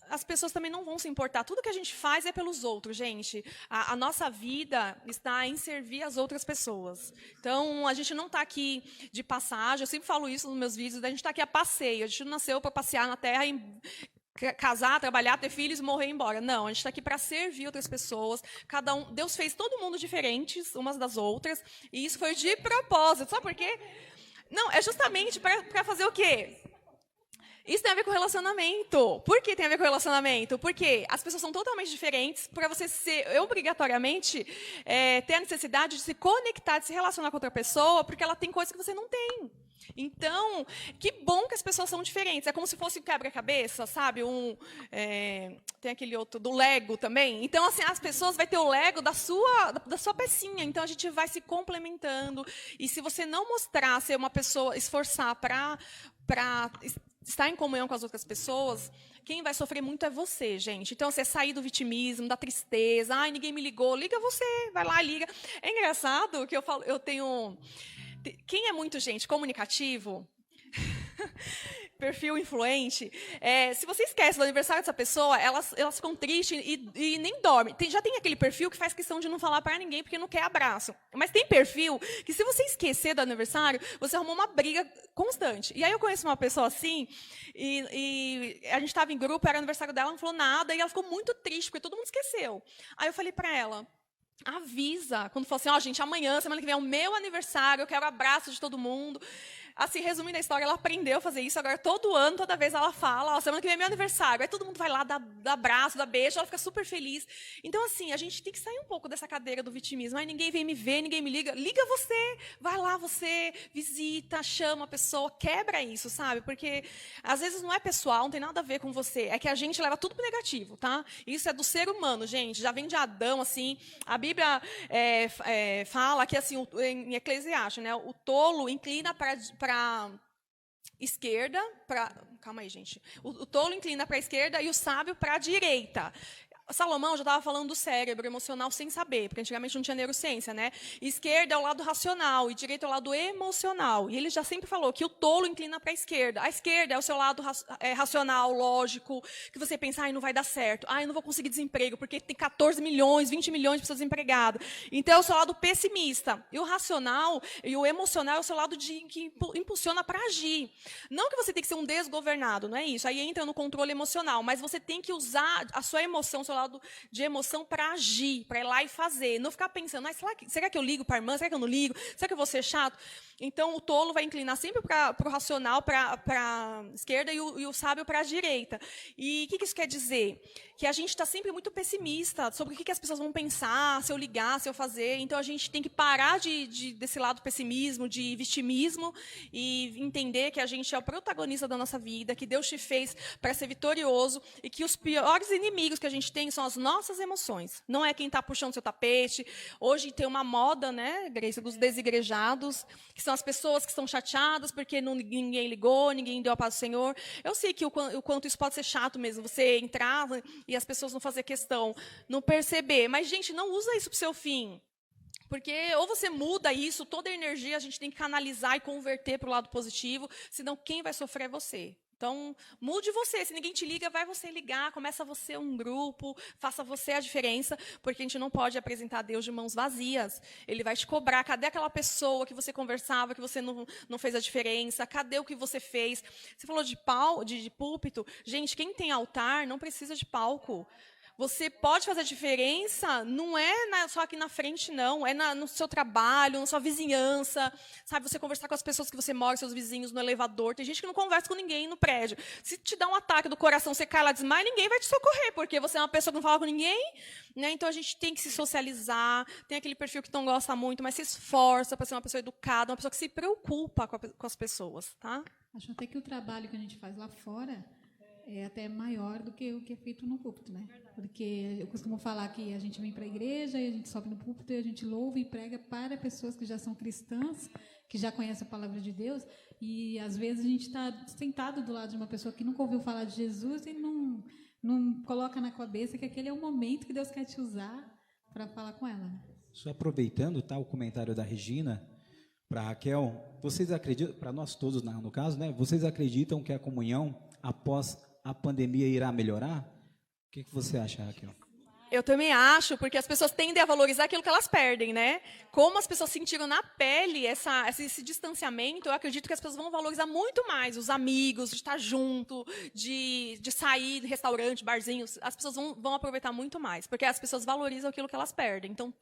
as pessoas também não vão se importar. Tudo que a gente faz é pelos outros, gente. A nossa vida está em servir as outras pessoas. Então, a gente não está aqui de passagem. Eu sempre falo isso nos meus vídeos. A gente está aqui a passeio. A gente não nasceu para passear na Terra e casar, trabalhar, ter filhos e morrer e ir embora. Não, a gente está aqui para servir outras pessoas. Cada um, Deus fez todo mundo diferentes umas das outras. E isso foi de propósito. Sabe por quê? Não, é justamente para fazer o quê? Isso tem a ver com relacionamento. Por que tem a ver com relacionamento? Porque as pessoas são totalmente diferentes. Para você obrigatoriamente ter a necessidade de se conectar, de se relacionar com outra pessoa, porque ela tem coisas que você não tem. Então, que bom que as pessoas são diferentes. É como se fosse um quebra-cabeça, sabe? Tem aquele outro do Lego também. Então, assim, as pessoas vão ter o Lego da sua pecinha. Então, a gente vai se complementando. E se você não mostrar ser uma pessoa, esforçar para estar em comunhão com as outras pessoas, quem vai sofrer muito é você, gente. Então, você sair do vitimismo, da tristeza. Ai, ninguém me ligou. Liga você, vai lá, liga. É engraçado que eu tenho... Quem é muito, gente, comunicativo... perfil influente, se você esquece do aniversário dessa pessoa, elas ficam tristes e nem dormem. Já tem aquele perfil que faz questão de não falar para ninguém porque não quer abraço. Mas tem perfil que, se você esquecer do aniversário, você arrumou uma briga constante. E aí eu conheço uma pessoa assim, e a gente estava em grupo, era aniversário dela, não falou nada, e ela ficou muito triste, porque todo mundo esqueceu. Aí eu falei para ela, avisa, quando for assim, gente, amanhã, semana que vem é o meu aniversário, eu quero abraço de todo mundo. Assim, resumindo a história, ela aprendeu a fazer isso. Agora, todo ano, toda vez ela fala, semana que vem é meu aniversário. Aí todo mundo vai lá, dá abraço, dá beijo, ela fica super feliz. Então, assim, a gente tem que sair um pouco dessa cadeira do vitimismo. Ai, ninguém vem me ver, ninguém me liga. Liga você, vai lá você, visita, chama a pessoa, quebra isso, sabe? Porque, às vezes, não é pessoal, não tem nada a ver com você. É que a gente leva tudo pro negativo, tá? Isso é do ser humano, gente. Já vem de Adão, assim. A Bíblia fala que, assim, em Eclesiastes, né? O tolo inclina para esquerda, calma aí, gente. O tolo inclina para a esquerda e o sábio para a direita. Salomão já estava falando do cérebro emocional sem saber, porque antigamente não tinha neurociência, né? Esquerda é o lado racional e direita é o lado emocional. E ele já sempre falou que o tolo inclina para a esquerda. A esquerda é o seu lado racional, lógico, que você pensa, ai, não vai dar certo, ai, eu não vou conseguir desemprego, porque tem 14 milhões, 20 milhões de pessoas desempregadas. Então, é o seu lado pessimista. E o racional e o emocional é o seu lado que impulsiona para agir. Não que você tem que ser um desgovernado, não é isso. Aí entra no controle emocional, mas você tem que usar a sua emoção, o seu lado de emoção para agir, para ir lá e fazer. Não ficar pensando, será que eu ligo para a irmã? Será que eu não ligo? Será que eu vou ser chato? Então, o tolo vai inclinar sempre para o racional, para a esquerda, e o sábio para a direita. E o que isso quer dizer? Que a gente está sempre muito pessimista sobre o que as pessoas vão pensar, se eu ligar, se eu fazer. Então, a gente tem que parar desse lado pessimismo, de vitimismo, e entender que a gente é o protagonista da nossa vida, que Deus te fez para ser vitorioso, e que os piores inimigos que a gente tem quem? São as nossas emoções. Não é quem está puxando seu tapete. Hoje tem uma moda, né, Grace, dos desigrejados, que são as pessoas que estão chateadas porque ninguém ligou, ninguém deu a paz do Senhor. Eu sei que o quanto isso pode ser chato mesmo, você entrar e as pessoas não fazer questão, não perceber. Mas, gente, não usa isso para o seu fim. Porque ou você muda isso, toda a energia a gente tem que canalizar e converter para o lado positivo, senão quem vai sofrer é você. Então, mude você. Se ninguém te liga, vai você ligar, começa você um grupo, faça você a diferença, porque a gente não pode apresentar Deus de mãos vazias. Ele vai te cobrar. Cadê aquela pessoa que você conversava, que você não fez a diferença? Cadê o que você fez? Você falou de púlpito. Gente, quem tem altar não precisa de palco. Você pode fazer a diferença, não é só aqui na frente, não. É no seu trabalho, na sua vizinhança. Sabe, você conversar com as pessoas que você mora, seus vizinhos, no elevador. Tem gente que não conversa com ninguém no prédio. Se te dá um ataque do coração, você cai lá e desmaia, ninguém vai te socorrer, porque você é uma pessoa que não fala com ninguém. Né? Então, a gente tem que se socializar. Tem aquele perfil que não gosta muito, mas se esforça para ser uma pessoa educada, uma pessoa que se preocupa com as pessoas. Tá? Acho até que o trabalho que a gente faz lá fora é até maior do que o que é feito no púlpito, né? Porque eu costumo falar que a gente vem para a igreja e a gente sobe no púlpito e a gente louva e prega para pessoas que já são cristãs, que já conhecem a palavra de Deus, e às vezes a gente está sentado do lado de uma pessoa que nunca ouviu falar de Jesus e não coloca na cabeça que aquele é o momento que Deus quer te usar para falar com ela. Né? Só aproveitando, tá, o comentário da Regina para Raquel, vocês acreditam, para nós todos no caso, né? Vocês acreditam que a comunhão após a pandemia irá melhorar? O que você acha, Raquel? Eu também acho, porque as pessoas tendem a valorizar aquilo que elas perdem, né? Como as pessoas sentiram na pele esse distanciamento, eu acredito que as pessoas vão valorizar muito mais os amigos, de estar junto, de sair de restaurante, barzinhos. As pessoas vão aproveitar muito mais, porque as pessoas valorizam aquilo que elas perdem. Então,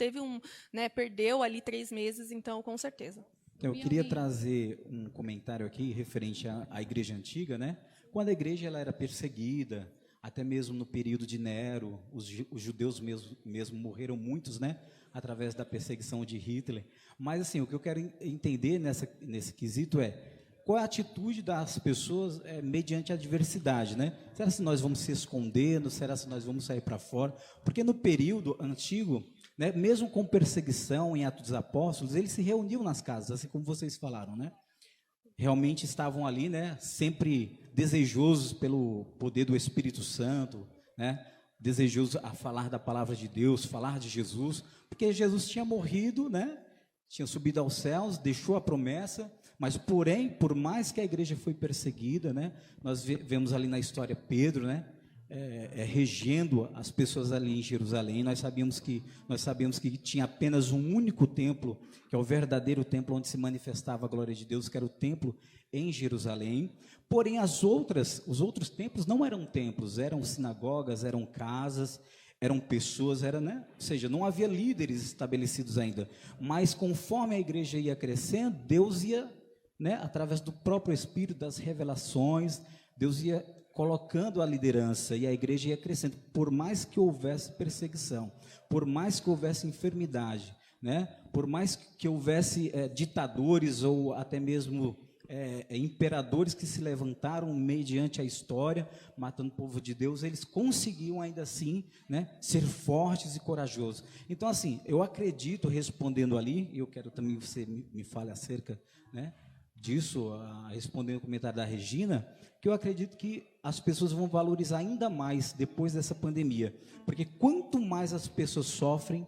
perdeu ali 3 meses, então, com certeza. Então, eu queria trazer um comentário aqui referente à igreja antiga, né? Quando a igreja ela era perseguida, até mesmo no período de Nero, os judeus mesmo morreram muitos, né? Através da perseguição de Hitler. Mas, assim, o que eu quero entender nesse quesito é qual é a atitude das pessoas mediante a adversidade, né? Será que nós vamos se esconder? Será que nós vamos sair para fora? Porque no período antigo, né, mesmo com perseguição em Atos dos Apóstolos, eles se reuniam nas casas, assim como vocês falaram, né? Realmente estavam ali, né, sempre desejosos pelo poder do Espírito Santo, né, desejosos a falar da palavra de Deus, falar de Jesus, porque Jesus tinha morrido, né, tinha subido aos céus, deixou a promessa, mas porém, por mais que a igreja foi perseguida, né, nós vemos ali na história Pedro, né, regendo as pessoas ali em Jerusalém. Nós sabemos que tinha apenas um único templo, que é o verdadeiro templo onde se manifestava a glória de Deus, que era o templo em Jerusalém. Porém, os outros templos não eram templos, eram sinagogas, eram casas, eram pessoas, né? Ou seja, não havia líderes estabelecidos ainda. Mas conforme a igreja ia crescendo, Deus ia, né, através do próprio Espírito, das revelações, Deus ia colocando a liderança e a igreja ia crescendo, por mais que houvesse perseguição, por mais que houvesse enfermidade, né? Por mais que houvesse ditadores ou até mesmo imperadores que se levantaram mediante a história, matando o povo de Deus, eles conseguiam ainda assim, né, ser fortes e corajosos. Então, assim, eu acredito, respondendo ali, e eu quero também que você me fale acerca, né, disso, respondendo o comentário da Regina, que eu acredito que as pessoas vão valorizar ainda mais depois dessa pandemia, porque quanto mais as pessoas sofrem,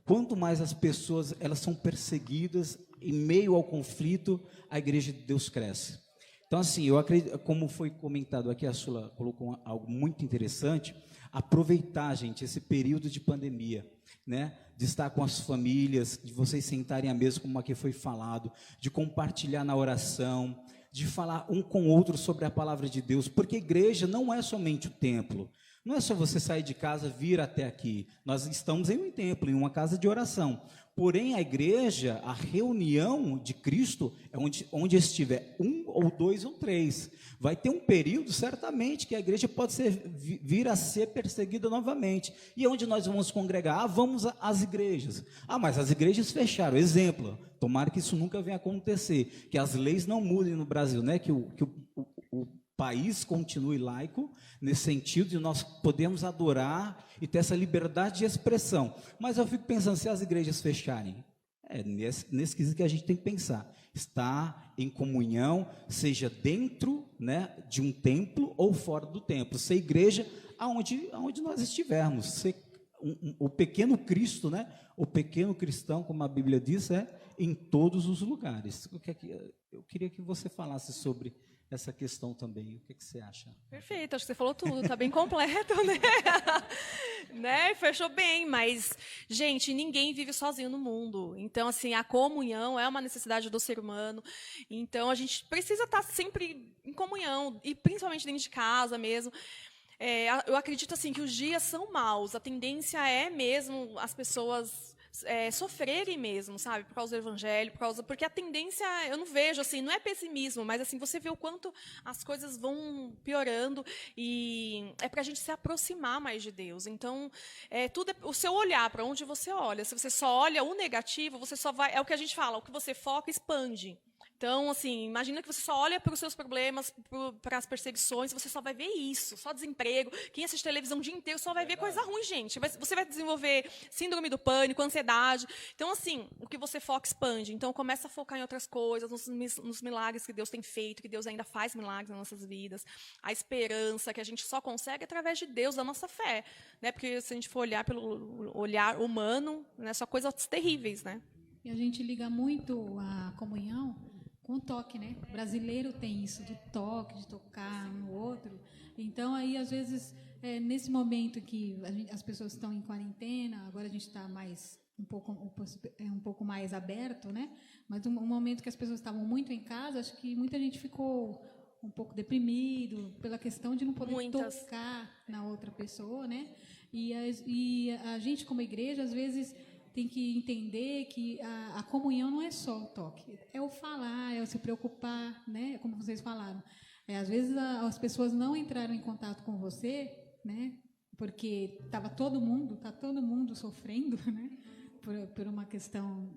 quanto mais as pessoas elas são perseguidas em meio ao conflito, a igreja de Deus cresce. Então, assim, eu acredito, como foi comentado aqui, a Sula colocou algo muito interessante, aproveitar, gente, esse período de pandemia, né, de estar com as famílias, de vocês sentarem à mesa, como aqui foi falado, de compartilhar na oração, de falar um com o outro sobre a palavra de Deus, porque igreja não é somente o templo, não é só você sair de casa, vir até aqui, nós estamos em um templo, em uma casa de oração, porém a igreja, a reunião de Cristo, é onde estiver 1 ou 2 ou 3, vai ter um período certamente que a igreja pode vir a ser perseguida novamente, e onde nós vamos congregar? Vamos às igrejas, mas as igrejas fecharam, exemplo, tomara que isso nunca venha a acontecer, que as leis não mudem no Brasil, né? Que o país continue laico, nesse sentido de nós podemos adorar e ter essa liberdade de expressão. Mas eu fico pensando, se as igrejas fecharem, nesse quesito que a gente tem que pensar. Estar em comunhão, seja dentro, né, de um templo ou fora do templo. Ser igreja aonde nós estivermos. Ser o pequeno Cristo, né, o pequeno cristão, como a Bíblia diz, em todos os lugares. Eu queria que você falasse sobre essa questão também. O que você acha? Perfeito, acho que você falou tudo, está bem completo, né? Né? Fechou bem, mas, gente, ninguém vive sozinho no mundo. Então, assim, a comunhão é uma necessidade do ser humano. Então, a gente precisa estar sempre em comunhão, e principalmente dentro de casa mesmo. Eu acredito assim que os dias são maus, a tendência é mesmo as pessoas sofrerem mesmo, sabe, por causa do evangelho, porque a tendência, eu não vejo assim, não é pessimismo, mas assim, você vê o quanto as coisas vão piorando, e é para a gente se aproximar mais de Deus. Então, tudo o seu olhar, para onde você olha. Se você só olha o negativo, você só vai, é o que a gente fala, o que você foca expande. Então, assim, imagina que você só olha para os seus problemas, para as perseguições, você só vai ver isso, só desemprego. Quem assiste televisão o dia inteiro só vai ver coisa ruim, gente. Você vai desenvolver síndrome do pânico, ansiedade. Então, assim, o que você foca expande. Então, começa a focar em outras coisas, nos milagres que Deus tem feito, que Deus ainda faz milagres nas nossas vidas. A esperança que a gente só consegue através de Deus, da nossa fé. Né? Porque se a gente for olhar pelo olhar humano, né, só coisas terríveis, né? E a gente liga muito a comunhão com o toque, né? O brasileiro tem isso do toque, de tocar um no outro. Então, aí, às vezes, nesse momento que as pessoas estão em quarentena, agora a gente está um pouco mais aberto, né? Mas um momento que as pessoas estavam muito em casa, acho que muita gente ficou um pouco deprimido pela questão de não poder tocar na outra pessoa, né? E a gente, como igreja, às vezes tem que entender que a comunhão não é só o toque, é o falar, é o se preocupar, né? Como vocês falaram. Às vezes as pessoas não entraram em contato com você, né? Porque tá todo mundo sofrendo, né? Por uma questão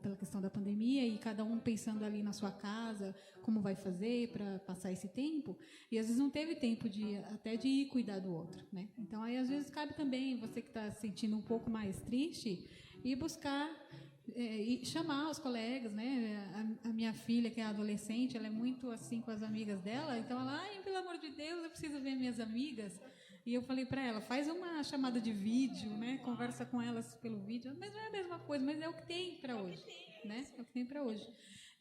pela questão da pandemia, e cada um pensando ali na sua casa como vai fazer para passar esse tempo, e às vezes não teve tempo até de ir cuidar do outro, né? Então aí às vezes cabe também você que está se sentindo um pouco mais triste e buscar e chamar os colegas, né? A minha filha, que é adolescente, ela é muito assim com as amigas dela, então ela, pelo amor de Deus, eu preciso ver minhas amigas. E eu falei para ela, faz uma chamada de vídeo, né? Conversa com elas pelo vídeo. Mas não é a mesma coisa, mas é o que tem para hoje, né? É o que tem para hoje.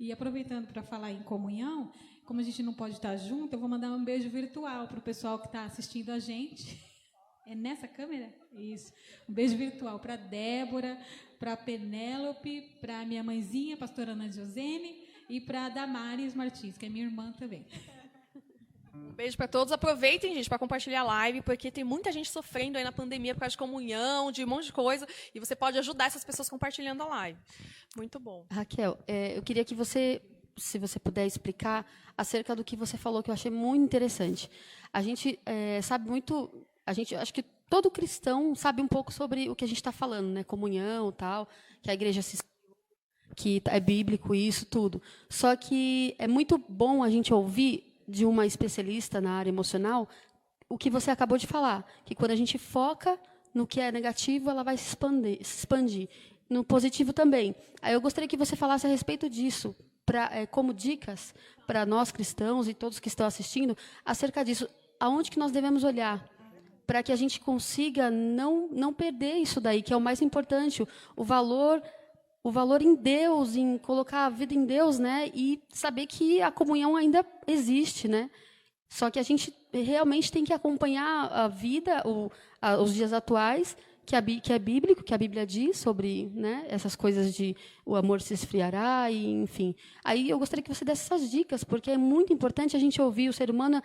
E aproveitando para falar em comunhão, como a gente não pode estar junto, eu vou mandar um beijo virtual para o pessoal que está assistindo a gente. É nessa câmera? Isso. Um beijo virtual para a Débora, para a Penélope, para a minha mãezinha, a pastora Ana Josene, e para a Damares Martins, que é minha irmã também. Um beijo para todos. Aproveitem, gente, para compartilhar a live, porque tem muita gente sofrendo aí na pandemia por causa de comunhão, de um monte de coisa, e você pode ajudar essas pessoas compartilhando a live. Muito bom. Raquel, eu queria que você, se você puder explicar acerca do que você falou, que eu achei muito interessante. A gente sabe muito, acho que todo cristão sabe um pouco sobre o que a gente está falando, né? Comunhão, tal, que a igreja que é bíblico, isso, tudo. Só que é muito bom a gente ouvir de uma especialista na área emocional o que você acabou de falar, que quando a gente foca no que é negativo, ela vai se expandir. No positivo também. Aí eu gostaria que você falasse a respeito disso, como dicas para nós cristãos e todos que estão assistindo, acerca disso. Aonde que nós devemos olhar para que a gente consiga não perder isso daí, que é o mais importante, o valor em Deus, em colocar a vida em Deus, né? E saber que a comunhão ainda existe, né? Só que a gente realmente tem que acompanhar a vida, os dias atuais, que é bíblico, que a Bíblia diz sobre, né, essas coisas de o amor se esfriará, e enfim. Aí eu gostaria que você desse essas dicas, porque é muito importante a gente ouvir. O ser humano,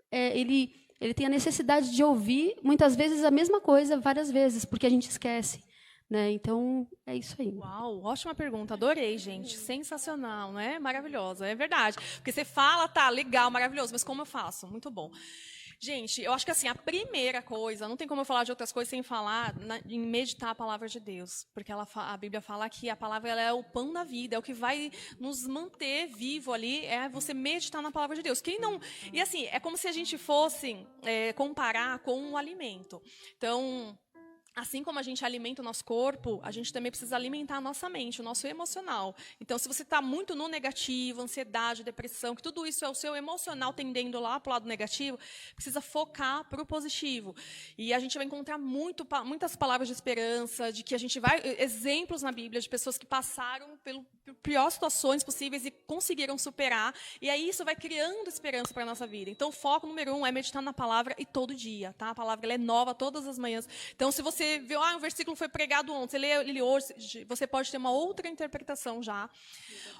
ele tem a necessidade de ouvir, muitas vezes, a mesma coisa, várias vezes, porque a gente esquece. Né? Então, é isso aí. Uau, ótima pergunta, adorei, gente. Sensacional, não é? Maravilhosa, é verdade. Porque você fala, tá, legal, maravilhoso, mas como eu faço? Muito bom. Gente, eu acho que assim, a primeira coisa, não tem como eu falar de outras coisas sem falar em meditar a palavra de Deus. Porque a Bíblia fala que a palavra ela é o pão da vida, é o que vai nos manter vivo ali, é você meditar na palavra de Deus. Quem não. E assim, é como se a gente fosse comparar com um alimento. Então, assim como a gente alimenta o nosso corpo, a gente também precisa alimentar a nossa mente, o nosso emocional. Então, se você está muito no negativo, ansiedade, depressão, que tudo isso é o seu emocional tendendo lá para o lado negativo, precisa focar para o positivo. E a gente vai encontrar muitas palavras de esperança, de que a gente vai... Exemplos na Bíblia de pessoas que passaram por piores situações possíveis e conseguiram superar. E aí isso vai criando esperança para a nossa vida. Então, o foco número 1 é meditar na palavra e todo dia. Tá? A palavra ela é nova todas as manhãs. Então, se você viu, um versículo foi pregado ontem, você lê ele hoje, você pode ter uma outra interpretação já.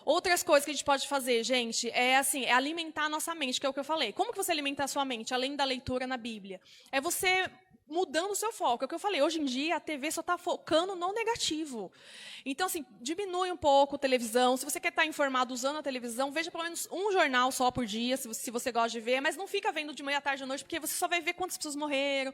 Outras coisas que a gente pode fazer, gente, é alimentar a nossa mente, que é o que eu falei. Como que você alimenta a sua mente, além da leitura na Bíblia? É você mudando o seu foco. É o que eu falei, hoje em dia a TV só está focando no negativo. Então, assim, diminui um pouco a televisão. Se você quer estar informado usando a televisão, veja pelo menos um jornal só por dia, se você gosta de ver, mas não fica vendo de manhã, à tarde, à noite, porque você só vai ver quantas pessoas morreram,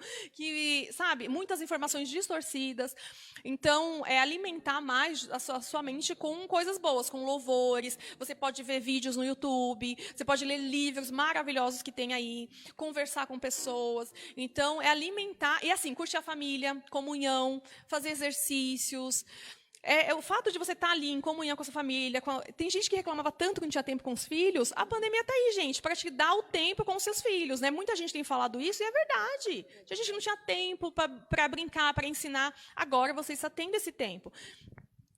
sabe, muitas informações distorcidas. Então, é alimentar mais a sua mente com coisas boas, com louvores. Você pode ver vídeos no YouTube, você pode ler livros maravilhosos que tem aí, conversar com pessoas. Então, é alimentar. E assim, curtir a família, comunhão, fazer exercícios. O fato de você estar ali em comunhão com a sua família. Tem gente que reclamava tanto que não tinha tempo com os filhos. A pandemia está aí, gente, para te dar o tempo com os seus filhos. Né? Muita gente tem falado isso e é verdade. A gente não tinha tempo para brincar, para ensinar. Agora você está tendo esse tempo.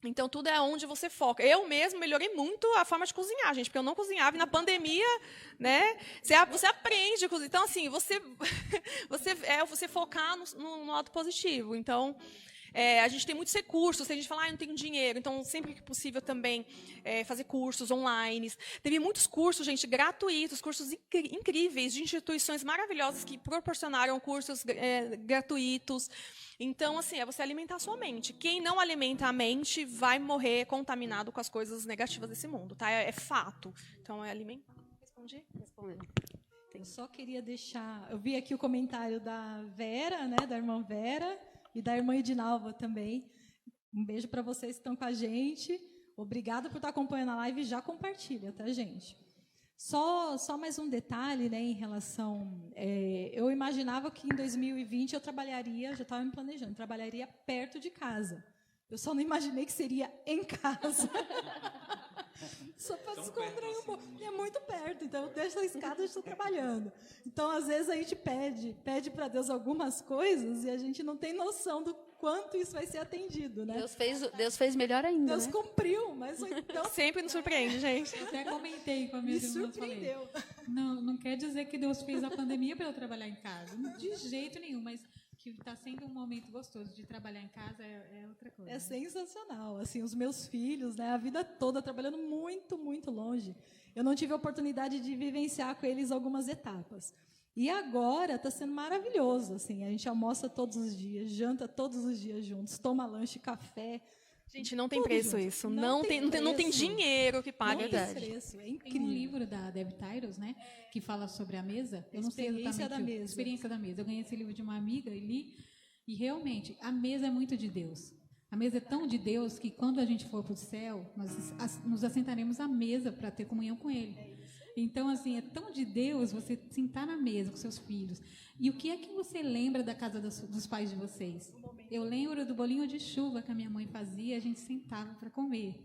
Então, tudo é onde você foca. Eu mesmo melhorei muito a forma de cozinhar, gente, porque eu não cozinhava. E na pandemia, né, você aprende a cozinhar. Então, assim, você focar no lado positivo. Então, a gente tem muitos recursos. Tem gente que fala, eu não tenho dinheiro. Então, sempre que possível também fazer cursos online. Teve muitos cursos, gente, gratuitos, cursos incríveis de instituições maravilhosas que proporcionaram cursos gratuitos. Então, assim, é você alimentar a sua mente. Quem não alimenta a mente vai morrer contaminado com as coisas negativas desse mundo, tá? É fato. Então, é alimentar. Respondi? Respondeu. Eu só queria deixar... Eu vi aqui o comentário da Vera, né, da irmã Vera, e da irmã Edinalva também. Um beijo para vocês que estão com a gente. Obrigada por estar acompanhando a live e já compartilha, tá, gente? Só mais um detalhe, né, em relação... eu imaginava que em 2020 eu trabalharia, já estava me planejando, trabalharia perto de casa. Eu só não imaginei que seria em casa. Só para descontrair um pouco. É muito perto, então eu deixo a escada e estou trabalhando. Então, às vezes, a gente pede para Deus algumas coisas e a gente não tem noção do quanto isso vai ser atendido, né? Deus fez melhor ainda, Deus né? cumpriu, mas então... Sempre nos surpreende, gente. Eu até comentei com a minha irmã, falei, não quer dizer que Deus fez a pandemia para eu trabalhar em casa. De jeito nenhum, mas que está sendo um momento gostoso de trabalhar em casa é outra coisa. É sensacional. Assim, os meus filhos, né, a vida toda trabalhando muito, muito longe. Eu não tive a oportunidade de vivenciar com eles algumas etapas. E agora está sendo maravilhoso. Assim, a gente almoça todos os dias, janta todos os dias juntos, toma lanche, café. Gente, não tem preço junto. isso. Não tem dinheiro que pague. Não tem preço. É incrível. Tem um livro da Deb Tyros, né, que fala sobre a mesa. Eu não sei exatamente Experiência da Mesa. Eu ganhei esse livro de uma amiga e li. E realmente, a mesa é muito de Deus. A mesa é tão de Deus que quando a gente for para o céu, nós nos assentaremos à mesa para ter comunhão com Ele. Então, assim, é tão de Deus você sentar na mesa com seus filhos. E o que é que você lembra da casa dos pais de vocês? Eu lembro do bolinho de chuva que a minha mãe fazia, a gente sentava para comer,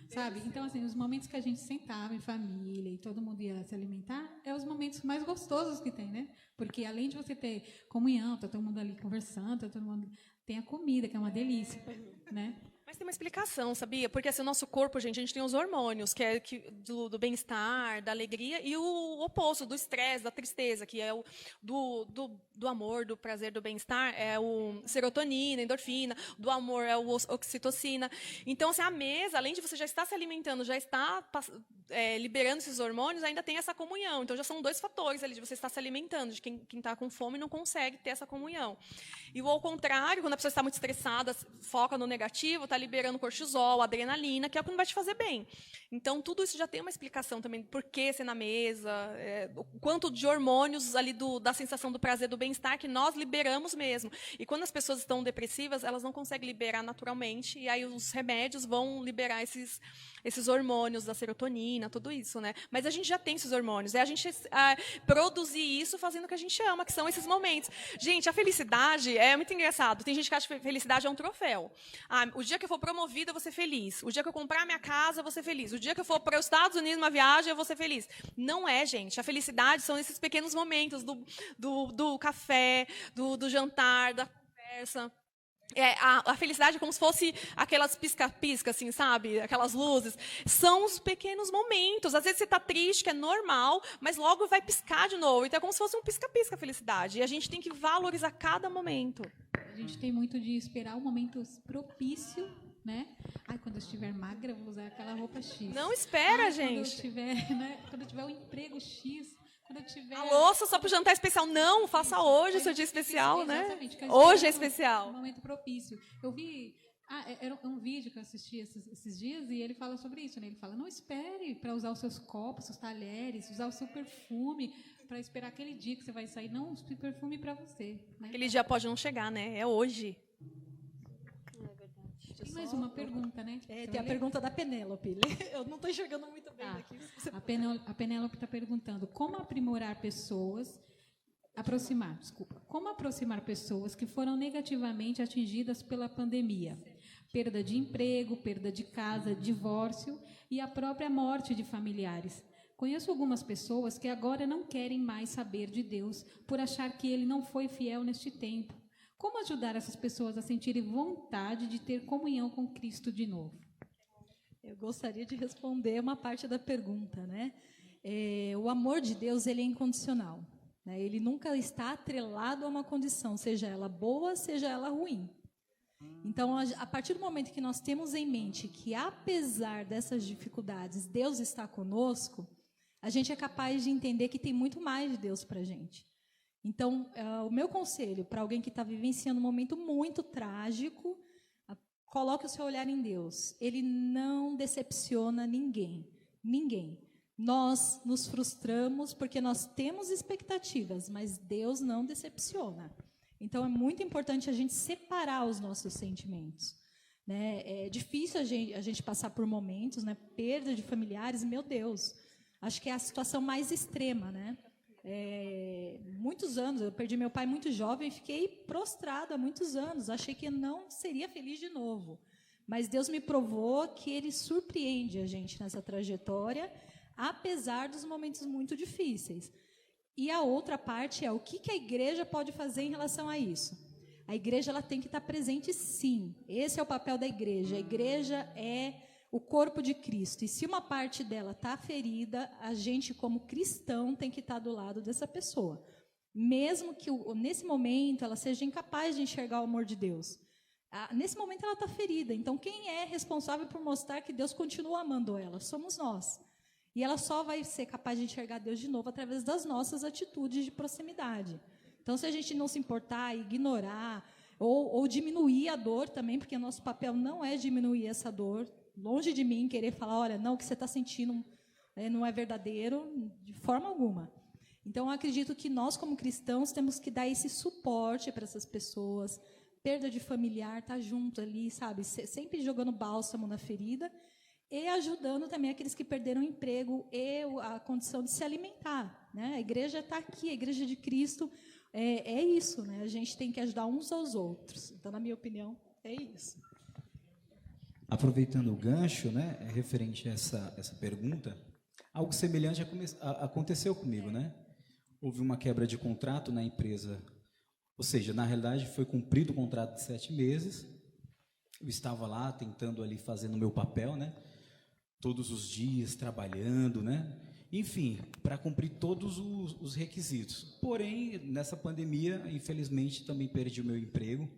sabe? Então, assim, os momentos que a gente sentava em família e todo mundo ia se alimentar, é os momentos mais gostosos que tem, né? Porque além de você ter comunhão, tá todo mundo ali conversando, tá todo mundo... tem a comida, que é uma delícia, né? Mas tem uma explicação, sabia? Porque assim, o nosso corpo, gente, a gente tem os hormônios, que é do bem-estar, da alegria, e o oposto, do estresse, da tristeza, que é o do amor, do prazer, do bem-estar, é o serotonina, endorfina, do amor é o oxitocina. Então, assim, a mesa, além de você já estar se alimentando, já está liberando esses hormônios, ainda tem essa comunhão. Então, já são 2 fatores ali de você estar se alimentando, de quem está com fome não consegue ter essa comunhão. E o ao contrário, quando a pessoa está muito estressada, foca no negativo, está liberando liberando cortisol, adrenalina, que é o que não vai te fazer bem. Então, tudo isso já tem uma explicação também, por que ser na mesa, o quanto de hormônios ali da sensação do prazer, do bem-estar, que nós liberamos mesmo. E quando as pessoas estão depressivas, elas não conseguem liberar naturalmente, e aí os remédios vão liberar esses hormônios da serotonina, tudo isso, né? Mas a gente já tem esses hormônios, é a gente produzir isso fazendo o que a gente ama, que são esses momentos. Gente, a felicidade é muito engraçado. Tem gente que acha que felicidade é um troféu. O dia que eu for promovida, eu vou ser feliz. O dia que eu comprar minha casa, eu vou ser feliz. O dia que eu for para os Estados Unidos numa viagem, eu vou ser feliz. Não é, gente. A felicidade são esses pequenos momentos do café, do jantar, da conversa. A felicidade é como se fosse aquelas pisca-pisca, assim, sabe? Aquelas luzes. São os pequenos momentos. Às vezes você está triste, que é normal, mas logo vai piscar de novo. Então é como se fosse um pisca-pisca a felicidade. E a gente tem que valorizar cada momento. A gente tem muito de esperar um momento propício, né? Quando eu estiver magra, eu vou usar aquela roupa X. Não espera, gente. Quando eu tiver um emprego X, quando eu tiver... A louça só para o jantar especial. Não, faça hoje o seu dia especial, exatamente, né? Hoje é especial. Um momento propício. Eu vi... era um vídeo que eu assisti esses dias e ele fala sobre isso, né? Ele fala, não espere para usar os seus copos, seus talheres, usar o seu perfume, para esperar aquele dia que você vai sair. Não, use perfume para você. Né? Aquele dia pode não chegar, né? É hoje. Tem mais uma pergunta, né? Tem a pergunta da Penélope. Eu não estou enxergando muito bem aqui. A Penélope está perguntando como aproximar pessoas que foram negativamente atingidas pela pandemia. Perda de emprego, perda de casa, divórcio e a própria morte de familiares. Conheço algumas pessoas que agora não querem mais saber de Deus por achar que Ele não foi fiel neste tempo. Como ajudar essas pessoas a sentirem vontade de ter comunhão com Cristo de novo? Eu gostaria de responder uma parte da pergunta, né? O amor de Deus, ele é incondicional, né? Ele nunca está atrelado a uma condição, seja ela boa, seja ela ruim. Então, a partir do momento que nós temos em mente que, apesar dessas dificuldades, Deus está conosco, a gente é capaz de entender que tem muito mais de Deus para a gente. Então, o meu conselho para alguém que está vivenciando um momento muito trágico, coloque o seu olhar em Deus. Ele não decepciona ninguém. Ninguém. Nós nos frustramos porque nós temos expectativas, mas Deus não decepciona. Então, é muito importante a gente separar os nossos sentimentos. Né? É difícil a gente passar por momentos, né? Perda de familiares, meu Deus. Acho que é a situação mais extrema, né? Muitos anos, eu perdi meu pai muito jovem, fiquei prostrada há muitos anos, achei que não seria feliz de novo, mas Deus me provou que Ele surpreende a gente nessa trajetória, apesar dos momentos muito difíceis. E a outra parte é o que a igreja pode fazer em relação a isso. A igreja ela tem que estar presente, sim, esse é o papel da igreja. A igreja é o corpo de Cristo. E se uma parte dela está ferida, a gente, como cristão, tem que estar do lado dessa pessoa. Mesmo que, nesse momento, ela seja incapaz de enxergar o amor de Deus. Nesse momento, ela está ferida. Então, quem é responsável por mostrar que Deus continua amando ela? Somos nós. E ela só vai ser capaz de enxergar Deus de novo através das nossas atitudes de proximidade. Então, se a gente não se importar, ignorar, ou diminuir a dor também, porque nosso papel não é diminuir essa dor, longe de mim querer falar, olha, não, o que você está sentindo não é verdadeiro, de forma alguma. Então, eu acredito que nós, como cristãos, temos que dar esse suporte para essas pessoas. Perda de familiar, tá junto ali, sabe? Sempre jogando bálsamo na ferida e ajudando também aqueles que perderam o emprego e a condição de se alimentar. Né? A igreja está aqui, a igreja de Cristo é isso. Né? A gente tem que ajudar uns aos outros. Então, na minha opinião, é isso. Aproveitando o gancho, né, referente a essa pergunta, algo semelhante aconteceu comigo, né? Houve uma quebra de contrato na empresa, ou seja, na realidade foi cumprido o contrato de 7 meses, eu estava lá tentando ali fazendo o meu papel, né? Todos os dias trabalhando, né? Enfim, para cumprir todos os requisitos. Porém, nessa pandemia, infelizmente, também perdi o meu emprego.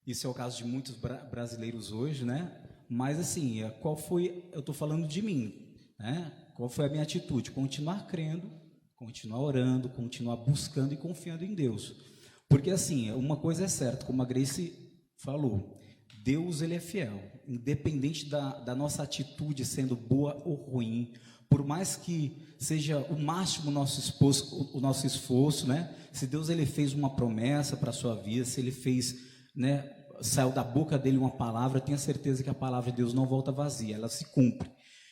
Isso é o caso de muitos brasileiros hoje, né? Mas, assim, eu estou falando de mim, né? Qual foi a minha atitude? Continuar crendo, continuar orando, continuar buscando e confiando em Deus. Porque, assim, uma coisa é certa, como a Grace falou, Deus, ele é fiel, independente da nossa atitude sendo boa ou ruim, por mais que seja o máximo o nosso esforço, né? Se Deus ele fez uma promessa para a sua vida, se ele fez, né, saiu da boca dele uma palavra, tenha certeza que a palavra de Deus não volta vazia, ela se cumpre.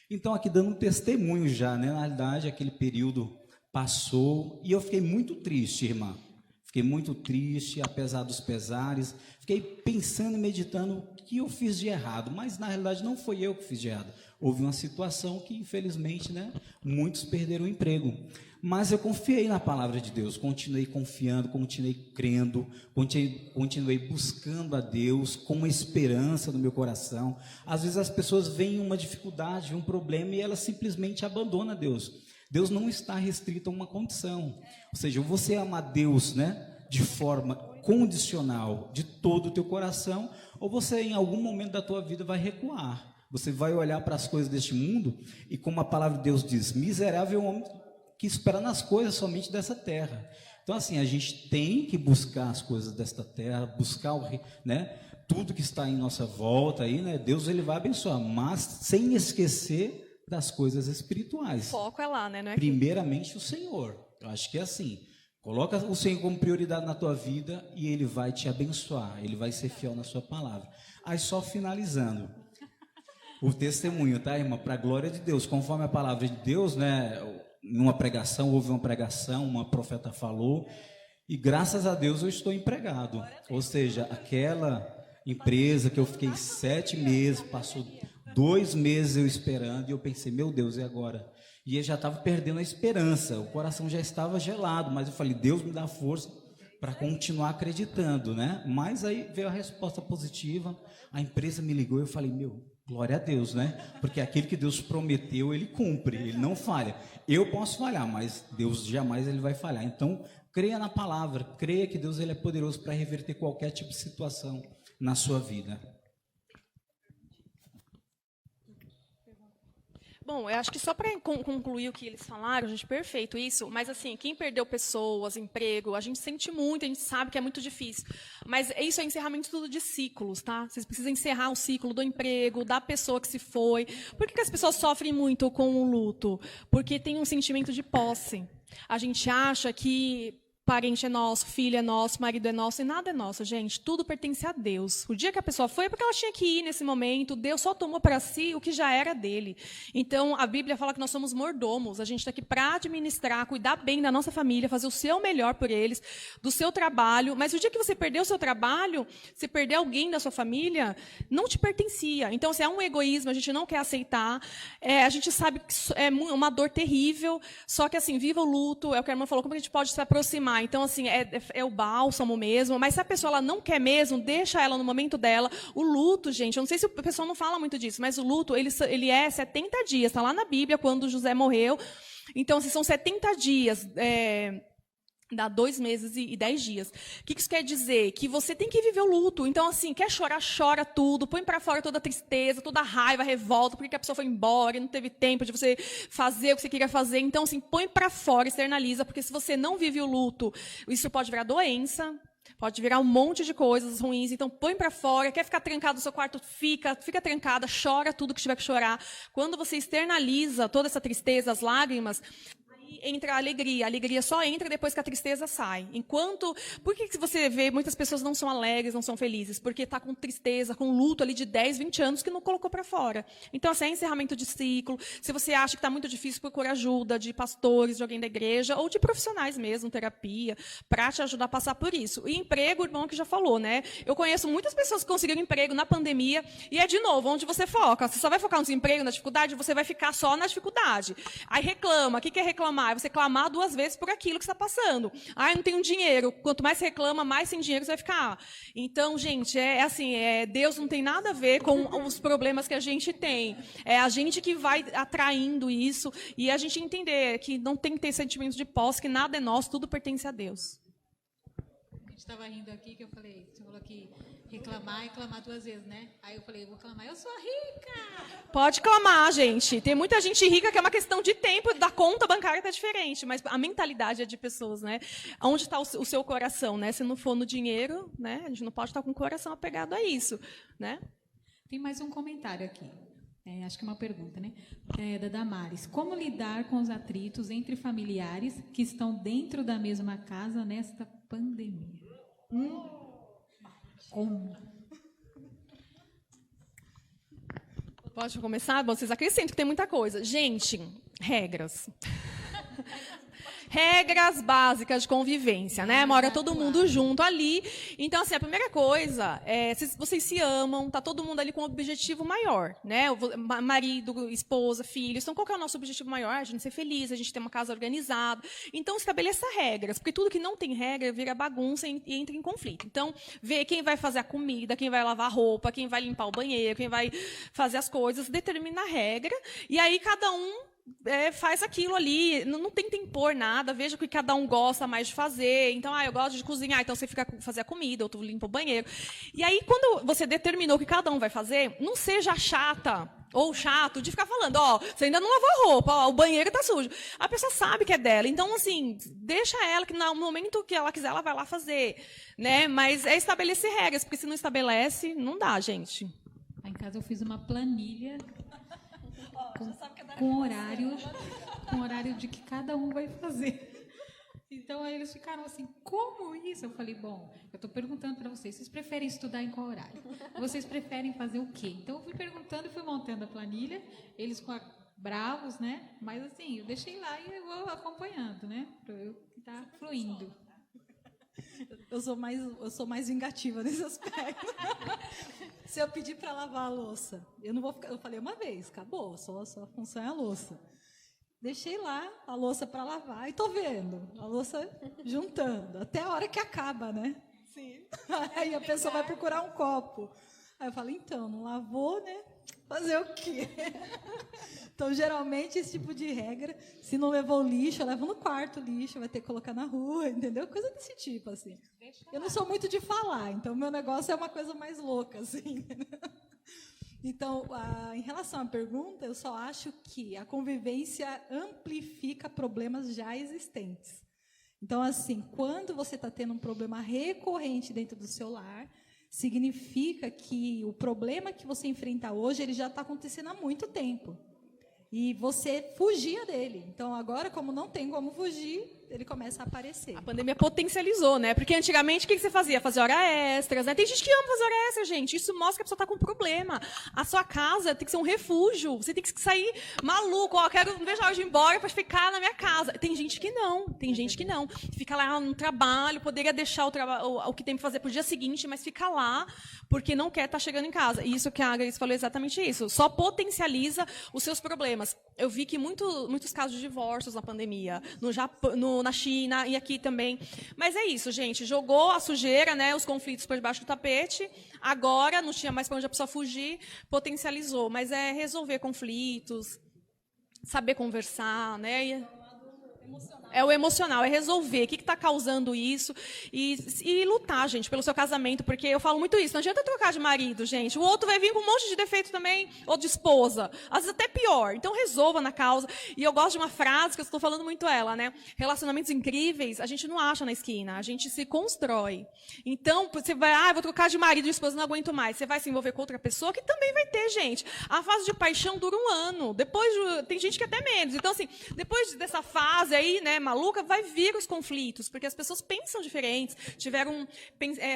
Então, aqui dando um testemunho já, né? Na realidade, aquele período passou e eu fiquei muito triste, irmã. Fiquei muito triste, apesar dos pesares. Fiquei pensando e meditando o que eu fiz de errado, mas na realidade não foi eu que fiz de errado. Houve uma situação que, infelizmente, né, muitos perderam o emprego. Mas eu confiei na palavra de Deus, continuei confiando, continuei crendo, continuei buscando a Deus com uma esperança no meu coração. Às vezes as pessoas veem uma dificuldade, um problema e elas simplesmente abandonam Deus. Deus não está restrito a uma condição. Ou seja, você ama a Deus, né, de forma condicional, de todo o teu coração, ou você em algum momento da tua vida vai recuar. Você vai olhar para as coisas deste mundo e, como a palavra de Deus diz, miserável homem que espera nas coisas somente dessa terra. Então, assim, a gente tem que buscar as coisas desta terra, buscar né, tudo que está em nossa volta aí, né? Deus ele vai abençoar, mas sem esquecer das coisas espirituais. O foco é lá, né? Não é Primeiramente o Senhor. Eu acho que é assim. Coloca o Senhor como prioridade na tua vida e Ele vai te abençoar. Ele vai ser fiel na sua palavra. Aí só finalizando. O testemunho, tá, irmã? Para a glória de Deus. Conforme a palavra de Deus, né? Numa pregação, houve uma pregação, uma profeta falou. E graças a Deus eu estou empregado. Ou seja, aquela empresa que eu fiquei 7 meses, passou 2 meses eu esperando, e eu pensei, meu Deus, e agora? E eu já estava perdendo a esperança, o coração já estava gelado, mas eu falei, Deus me dá força para continuar acreditando, né? Mas aí veio a resposta positiva, a empresa me ligou e eu falei, meu, glória a Deus, né? Porque aquilo que Deus prometeu, Ele cumpre, Ele não falha. Eu posso falhar, mas Deus jamais Ele vai falhar. Então, creia na palavra, creia que Deus Ele é poderoso para reverter qualquer tipo de situação na sua vida. Bom, eu acho que só para concluir o que eles falaram, gente, perfeito isso, mas assim, quem perdeu pessoas, emprego, a gente sente muito, a gente sabe que é muito difícil, mas isso é encerramento tudo de ciclos, tá? Vocês precisam encerrar o ciclo do emprego, da pessoa que se foi. Por que as pessoas sofrem muito com o luto? Porque tem um sentimento de posse. A gente acha que parente é nosso, filho é nosso, marido é nosso, e nada é nosso, gente. Tudo pertence a Deus. O dia que a pessoa foi é porque ela tinha que ir nesse momento. Deus só tomou para si o que já era dele. Então, a Bíblia fala que nós somos mordomos. A gente está aqui para administrar, cuidar bem da nossa família, fazer o seu melhor por eles, do seu trabalho. Mas o dia que você perder o seu trabalho, se perder alguém da sua família, não te pertencia. Então, se é um egoísmo, a gente não quer aceitar. A gente sabe que é uma dor terrível. Só que, assim, viva o luto. É o que a irmã falou, como a gente pode se aproximar. Então, assim, é o bálsamo mesmo. Mas se a pessoa ela não quer mesmo, deixa ela no momento dela. O luto, gente, eu não sei se o pessoal não fala muito disso, mas o luto, ele é 70 dias. Está lá na Bíblia, quando José morreu. Então, assim, são 70 dias. Dá 2 meses e 10 dias. O que isso quer dizer? Que você tem que viver o luto. Então, assim, quer chorar, chora tudo. Põe para fora toda a tristeza, toda a raiva, a revolta, porque a pessoa foi embora e não teve tempo de você fazer o que você queria fazer. Então, assim, põe para fora, externaliza, porque se você não vive o luto, isso pode virar doença, pode virar um monte de coisas ruins. Então, põe para fora. Quer ficar trancado no seu quarto? Fica trancada, chora tudo que tiver que chorar. Quando você externaliza toda essa tristeza, as lágrimas, entra a alegria só entra depois que a tristeza sai. Por que você vê muitas pessoas não são alegres, não são felizes? Porque está com tristeza, com luto ali de 10, 20 anos que não colocou para fora. Então, assim, é encerramento de ciclo. Se você acha que está muito difícil, procure ajuda de pastores, de alguém da igreja, ou de profissionais mesmo, terapia, para te ajudar a passar por isso. E emprego, o irmão que já falou, né? Eu conheço muitas pessoas que conseguiram emprego na pandemia, e é de novo, onde você foca. Você só vai focar no desemprego, na dificuldade, você vai ficar só na dificuldade. Aí reclama. O que é reclamar? É você clamar 2 vezes por aquilo que está passando. Eu não tenho dinheiro. Quanto mais você reclama, mais sem dinheiro você vai ficar. Então, gente, assim, Deus não tem nada a ver com os problemas que a gente tem. É a gente que vai atraindo isso e a gente entender que não tem que ter sentimento de posse, que nada é nosso, tudo pertence a Deus. A gente estava rindo aqui, que eu falei, você falou que reclamar 2 vezes, né? Aí eu falei, eu vou clamar, eu sou rica! Pode clamar, gente. Tem muita gente rica que é uma questão de tempo, da conta bancária tá diferente, mas a mentalidade é de pessoas, né? Onde está o seu coração, né? Se não for no dinheiro, né? A gente não pode estar com o coração apegado a isso, né? Tem mais um comentário aqui. Acho que é uma pergunta, né? Da Damares. Como lidar com os atritos entre familiares que estão dentro da mesma casa nesta pandemia? Como? Pode começar? Bom, vocês acrescentam que tem muita coisa. Gente, regras. Regras básicas de convivência, né? Mora todo mundo junto ali. Então, assim, a primeira coisa é, vocês se amam, tá todo mundo ali com um objetivo maior, né? Marido, esposa, filhos. Então, qual que é o nosso objetivo maior? A gente ser feliz, a gente ter uma casa organizada. Então, estabeleça regras, porque tudo que não tem regra vira bagunça e entra em conflito. Então, vê quem vai fazer a comida, quem vai lavar a roupa, quem vai limpar o banheiro, quem vai fazer as coisas, determina a regra, e aí cada um faz aquilo ali, não tenta impor nada, veja o que cada um gosta mais de fazer. Então, eu gosto de cozinhar, então você fica fazer a comida, outro limpa o banheiro. E aí, quando você determinou o que cada um vai fazer, não seja chata ou chato de ficar falando, você ainda não lavou a roupa, o banheiro está sujo. A pessoa sabe que é dela, então, assim, deixa ela, que no momento que ela quiser, ela vai lá fazer, né? Mas é estabelecer regras, porque se não estabelece, não dá, gente. Lá em casa eu fiz uma planilha com horário de que cada um vai fazer. Então, aí eles ficaram assim, como isso? Eu falei, bom, eu estou perguntando para vocês preferem estudar em qual horário? Vocês preferem fazer o quê? Então, eu fui perguntando e fui montando a planilha, eles bravos, né? Mas, assim, eu deixei lá e eu vou acompanhando, né? Para eu estar fluindo. Eu sou mais vingativa nesse aspecto. Se eu pedir para lavar a louça, eu não vou ficar. Eu falei uma vez, acabou, só a função é a louça. Deixei lá a louça para lavar e tô vendo a louça juntando até a hora que acaba, né? Sim. Aí a pessoa vai procurar um copo. Aí eu falei, então, não lavou, né? Fazer o quê? Então, geralmente, esse tipo de regra, se não levou o lixo, eu levo no quarto o lixo, vai ter que colocar na rua, entendeu? Coisa desse tipo, assim. Eu não sou muito de falar, então, meu negócio é uma coisa mais louca, assim. Então, em relação à pergunta, eu só acho que a convivência amplifica problemas já existentes. Então, assim, quando você está tendo um problema recorrente dentro do seu lar, significa que o problema que você enfrenta hoje, ele já está acontecendo há muito tempo. E você fugia dele. Então, agora, como não tem como fugir, ele começa a aparecer. A pandemia potencializou, né? Porque antigamente, o que você fazia? Fazia hora extras, né? Tem gente que ama fazer hora extra, gente. Isso mostra que a pessoa está com um problema. A sua casa tem que ser um refúgio. Você tem que sair maluco. Não vejo a hora de ir embora para ficar na minha casa. Tem gente que não. Tem gente que não. Fica lá no trabalho, poderia deixar o que tem que fazer para o dia seguinte, mas fica lá porque não quer estar chegando em casa. E isso que a Grace falou é exatamente isso. Só potencializa os seus problemas. Eu vi que muitos casos de divórcios na pandemia, no Japão, na China e aqui também. Mas é isso, gente. Jogou a sujeira, né, os conflitos por debaixo do tapete. Agora, não tinha mais para onde a pessoa fugir, potencializou. Mas é resolver conflitos, saber conversar, né? É o emocional, é resolver o que está causando isso e lutar, gente, pelo seu casamento, porque eu falo muito isso, não adianta trocar de marido, gente, o outro vai vir com um monte de defeito também, ou de esposa, às vezes até pior, então resolva na causa. E eu gosto de uma frase, que eu estou falando muito ela, né, relacionamentos incríveis, a gente não acha na esquina, a gente se constrói. Então, você vai, vou trocar de marido e esposa, não aguento mais, você vai se envolver com outra pessoa, que também vai ter, gente. A fase de paixão dura 1 ano, depois tem gente que até menos, então assim, depois dessa fase aí, né, maluca, vai vir os conflitos, porque as pessoas pensam diferentes,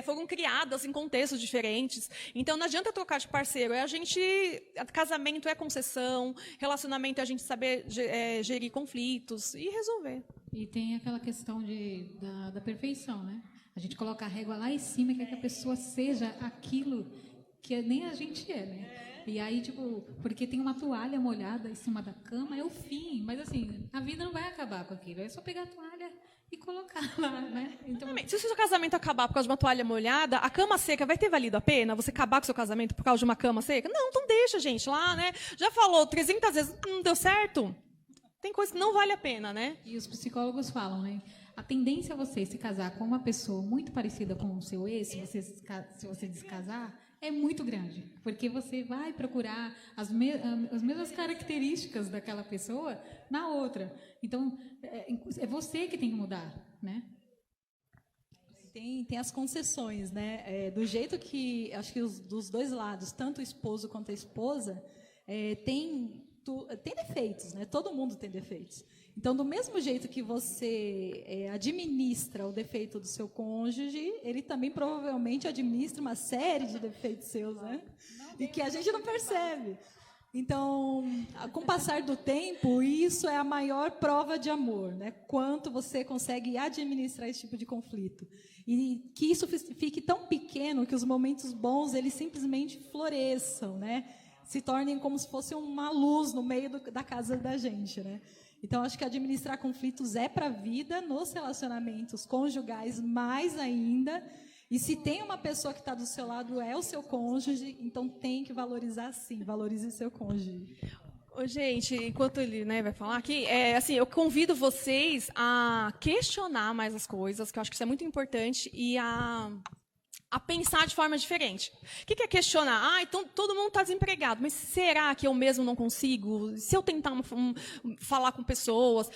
foram criadas em contextos diferentes. Então, não adianta trocar de parceiro. Casamento é concessão, relacionamento é a gente saber gerir conflitos e resolver. E tem aquela questão da perfeição, né? A gente coloca a régua lá em cima e quer que a pessoa seja aquilo que nem a gente é, né? E aí, porque tem uma toalha molhada em cima da cama, é o fim. Mas, assim, a vida não vai acabar com aquilo. É só pegar a toalha e colocar lá, né? Então, se o seu casamento acabar por causa de uma toalha molhada, a cama seca vai ter valido a pena? Você acabar com o seu casamento por causa de uma cama seca? Não, então deixa, gente, lá, né? Já falou 300 vezes, não deu certo? Tem coisa que não vale a pena, né? E os psicólogos falam, né? a tendência a você se casar com uma pessoa muito parecida com o seu ex, se você descasar, é muito grande, porque você vai procurar as mesmas características daquela pessoa na outra. Então, é você que tem que mudar, né? Tem as concessões, né? Do jeito que, acho que dos dois lados, tanto o esposo quanto a esposa, tem defeitos, né? Todo mundo tem defeitos. Então, do mesmo jeito que você administra o defeito do seu cônjuge, ele também provavelmente administra uma série de defeitos seus, né? E que a gente não percebe. Então, com o passar do tempo, isso é a maior prova de amor, né? Quanto você consegue administrar esse tipo de conflito. E que isso fique tão pequeno que os momentos bons, eles simplesmente floresçam, né? Se tornem como se fosse uma luz no meio da casa da gente, né? Então, acho que administrar conflitos é para a vida, nos relacionamentos conjugais mais ainda. E se tem uma pessoa que está do seu lado, é o seu cônjuge, então tem que valorizar sim, valorize o seu cônjuge. Ô, gente, enquanto ele, né, vai falar aqui, assim, eu convido vocês a questionar mais as coisas, que eu acho que isso é muito importante, e a pensar de forma diferente. O que é questionar? Então todo mundo está desempregado, mas será que eu mesmo não consigo? Se eu tentar falar com pessoas,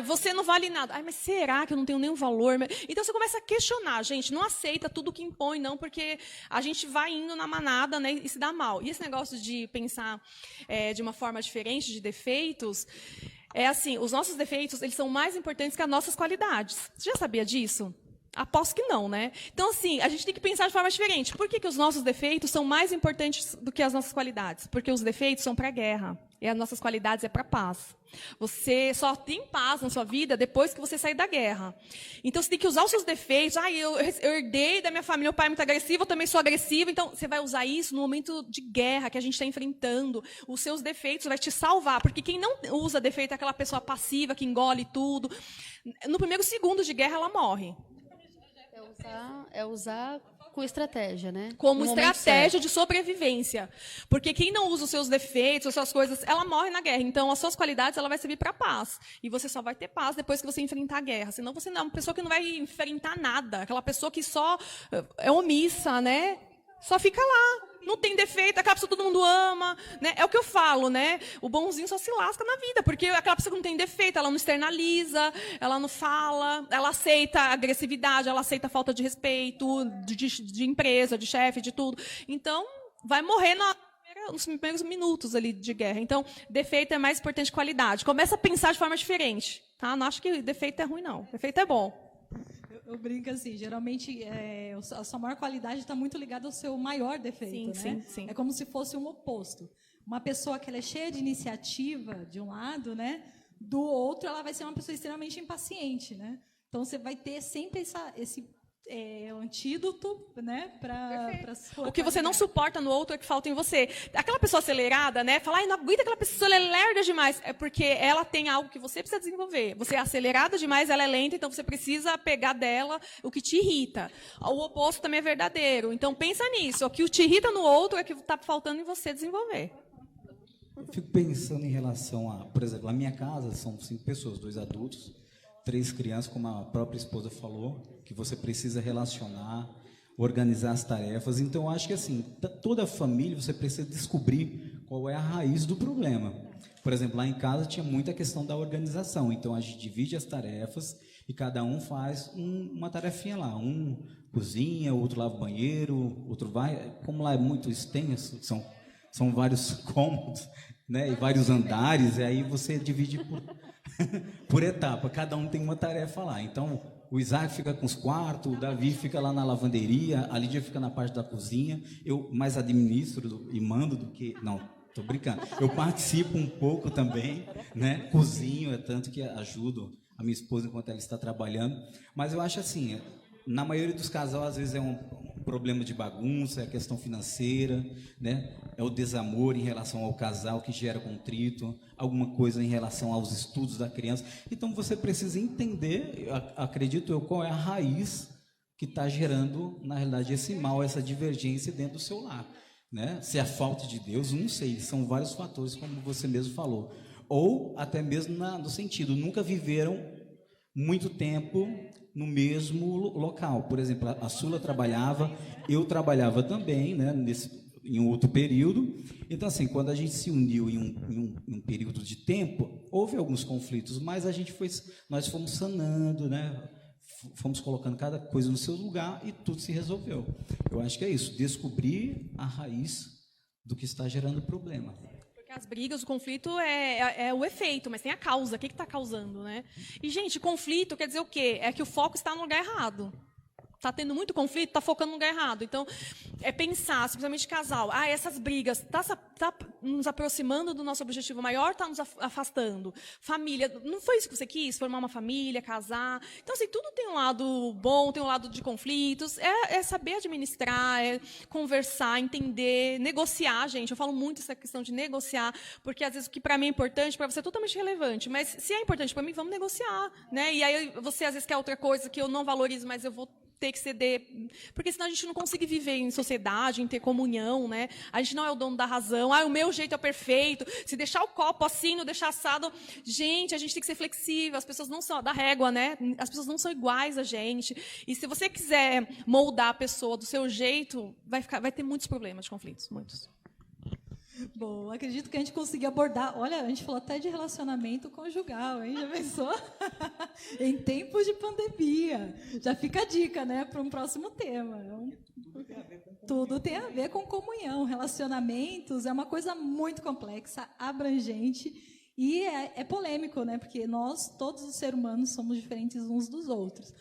você não vale nada. Mas será que eu não tenho nenhum valor? Então você começa a questionar, gente, não aceita tudo que impõe, não, porque a gente vai indo na manada, né, e se dá mal. E esse negócio de pensar de uma forma diferente, de defeitos, assim, os nossos defeitos, eles são mais importantes que as nossas qualidades. Você já sabia disso? Aposto que não, né? Então, assim, a gente tem que pensar de forma diferente. Por que os nossos defeitos são mais importantes do que as nossas qualidades? Porque os defeitos são para a guerra e as nossas qualidades é para a paz. Você só tem paz na sua vida depois que você sair da guerra. Então, você tem que usar os seus defeitos. Eu herdei da minha família, meu pai é muito agressivo, eu também sou agressiva. Então, você vai usar isso no momento de guerra que a gente está enfrentando. Os seus defeitos vai te salvar. Porque quem não usa defeito é aquela pessoa passiva que engole tudo. No primeiro segundo de guerra, ela morre. É usar com estratégia, né? Como estratégia de sobrevivência. Porque quem não usa os seus defeitos, as suas coisas, ela morre na guerra. Então, as suas qualidades, ela vai servir para a paz. E você só vai ter paz depois que você enfrentar a guerra. Senão, você não é uma pessoa que não vai enfrentar nada. Aquela pessoa que só é omissa, né? Só fica lá. Não tem defeito, aquela pessoa todo mundo ama, né? É o que eu falo, né? O bonzinho só se lasca na vida, porque aquela pessoa que não tem defeito, ela não externaliza, ela não fala, ela aceita a agressividade, ela aceita a falta de respeito de empresa, de chefe, de tudo. Então, vai morrer nos primeiros minutos ali de guerra. Então, defeito é mais importante que qualidade. Começa a pensar de forma diferente, tá? Não acho que defeito é ruim, não. Defeito é bom. Eu brinco assim, geralmente a sua maior qualidade está muito ligada ao seu maior defeito, sim, né? Sim. É como se fosse um oposto. Uma pessoa que ela é cheia de iniciativa, de um lado, né? Do outro, ela vai ser uma pessoa extremamente impaciente, né? Então, você vai ter sempre esse antídoto, né? Para o que você não suporta no outro é que falta em você. Aquela pessoa acelerada, né? Fala, não aguenta aquela pessoa, ela é lerda demais. É porque ela tem algo que você precisa desenvolver. Você é acelerada demais, ela é lenta, então você precisa pegar dela o que te irrita. O oposto também é verdadeiro. Então, pensa nisso. O que te irrita no outro é que está faltando em você desenvolver. Eu fico pensando em relação a, por exemplo, a minha casa são 5 pessoas, 2 adultos, 3 crianças, como a própria esposa falou, que você precisa relacionar, organizar as tarefas. Então, eu acho que assim, toda a família você precisa descobrir qual é a raiz do problema. Por exemplo, lá em casa tinha muita questão da organização. Então, a gente divide as tarefas e cada um faz uma tarefinha lá. Um cozinha, outro lava o banheiro, outro vai... Como lá é muito extenso, são vários cômodos, né, e vários andares, e aí você divide por etapa. Cada um tem uma tarefa lá. Então, o Isaac fica com os quartos, o Davi fica lá na lavanderia, a Lídia fica na parte da cozinha. Eu mais administro e mando do que... Não, estou brincando. Eu participo um pouco também, né? Cozinho, é tanto que ajudo a minha esposa enquanto ela está trabalhando. Mas eu acho assim, na maioria dos casais, às vezes é um problema de bagunça, é questão financeira, né? É o desamor em relação ao casal que gera contrito, alguma coisa em relação aos estudos da criança. Então, você precisa entender, acredito eu, qual é a raiz que está gerando, na realidade, esse mal, essa divergência dentro do seu lar, né? Se é a falta de Deus, não sei, são vários fatores, como você mesmo falou. Ou até mesmo no sentido, nunca viveram muito tempo no mesmo local. Por exemplo, a Sula trabalhava, eu trabalhava também, né, em outro período. Então, assim, quando a gente se uniu em um período de tempo, houve alguns conflitos, mas nós fomos sanando, né? Fomos colocando cada coisa no seu lugar e tudo se resolveu. Eu acho que é isso, descobrir a raiz do que está gerando problema. Porque as brigas, o conflito é o efeito, mas tem a causa, o que está causando, né? E, gente, conflito quer dizer o quê? É que o foco está no lugar errado. Está tendo muito conflito, está focando no lugar errado. Então, é pensar, simplesmente casal, essas brigas, está nos aproximando do nosso objetivo maior, está nos afastando? Família, não foi isso que você quis? Formar uma família, casar? Então, assim, tudo tem um lado bom, tem um lado de conflitos. É saber administrar, é conversar, entender, negociar, gente. Eu falo muito essa questão de negociar, porque, às vezes, o que para mim é importante, para você é totalmente relevante. Mas, se é importante para mim, vamos negociar, né? E aí, você, às vezes, quer outra coisa que eu não valorizo, mas eu vou ter que ceder, porque senão a gente não consegue viver em sociedade, em ter comunhão, né? A gente não é o dono da razão. O meu jeito é perfeito. Se deixar o copo assim, não deixar assado, gente, a gente tem que ser flexível. As pessoas não são da régua, né? As pessoas não são iguais a gente. E se você quiser moldar a pessoa do seu jeito, vai ter muitos problemas de conflitos, muitos. Bom, acredito que a gente conseguiu abordar. Olha, a gente falou até de relacionamento conjugal, hein? Já pensou? Em tempos de pandemia. Já fica a dica, né, para um próximo tema. Tudo tem a ver com comunhão. Relacionamentos é uma coisa muito complexa, abrangente e é polêmico, né? Porque nós, todos os seres humanos, somos diferentes uns dos outros.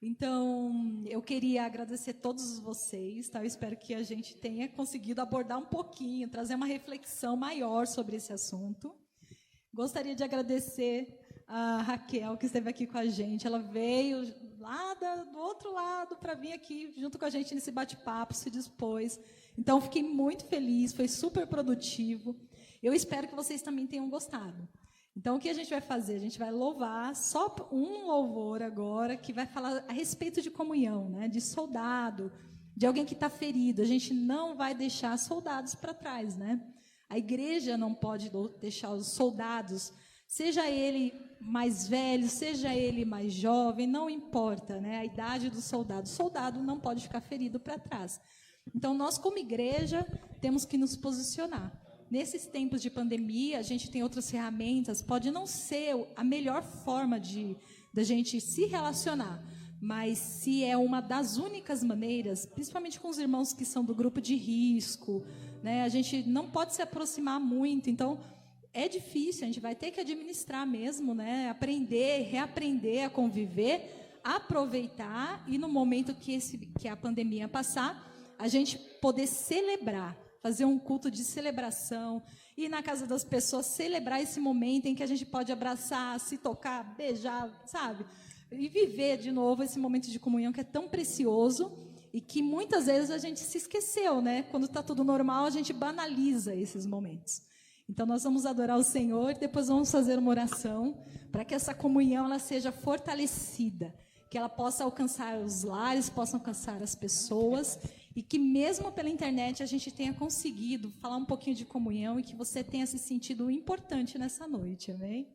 Então, eu queria agradecer a todos vocês, tá? Eu espero que a gente tenha conseguido abordar um pouquinho, trazer uma reflexão maior sobre esse assunto. Gostaria de agradecer a Raquel, que esteve aqui com a gente. Ela veio lá do outro lado para vir aqui junto com a gente nesse bate-papo, se dispôs. Então, fiquei muito feliz, foi super produtivo. Eu espero que vocês também tenham gostado. Então, o que a gente vai fazer? A gente vai louvar, só um louvor agora, que vai falar a respeito de comunhão, né? De soldado, de alguém que está ferido. A gente não vai deixar soldados para trás, né? A igreja não pode deixar os soldados, seja ele mais velho, seja ele mais jovem, não importa, né? A idade do soldado. O soldado não pode ficar ferido para trás. Então, nós, como igreja, temos que nos posicionar. Nesses tempos de pandemia, a gente tem outras ferramentas, pode não ser a melhor forma da gente se relacionar, mas se é uma das únicas maneiras, principalmente com os irmãos que são do grupo de risco, né, a gente não pode se aproximar muito, então é difícil, a gente vai ter que administrar mesmo, né, aprender, reaprender a conviver, aproveitar e no momento que a pandemia passar, a gente poder celebrar, fazer um culto de celebração, ir na casa das pessoas, celebrar esse momento em que a gente pode abraçar, se tocar, beijar, sabe? E viver de novo esse momento de comunhão que é tão precioso e que muitas vezes a gente se esqueceu, né? Quando está tudo normal, a gente banaliza esses momentos. Então, nós vamos adorar o Senhor e depois vamos fazer uma oração para que essa comunhão ela seja fortalecida, que ela possa alcançar os lares, possa alcançar as pessoas e que mesmo pela internet a gente tenha conseguido falar um pouquinho de comunhão e que você tenha se sentido importante nessa noite, amém?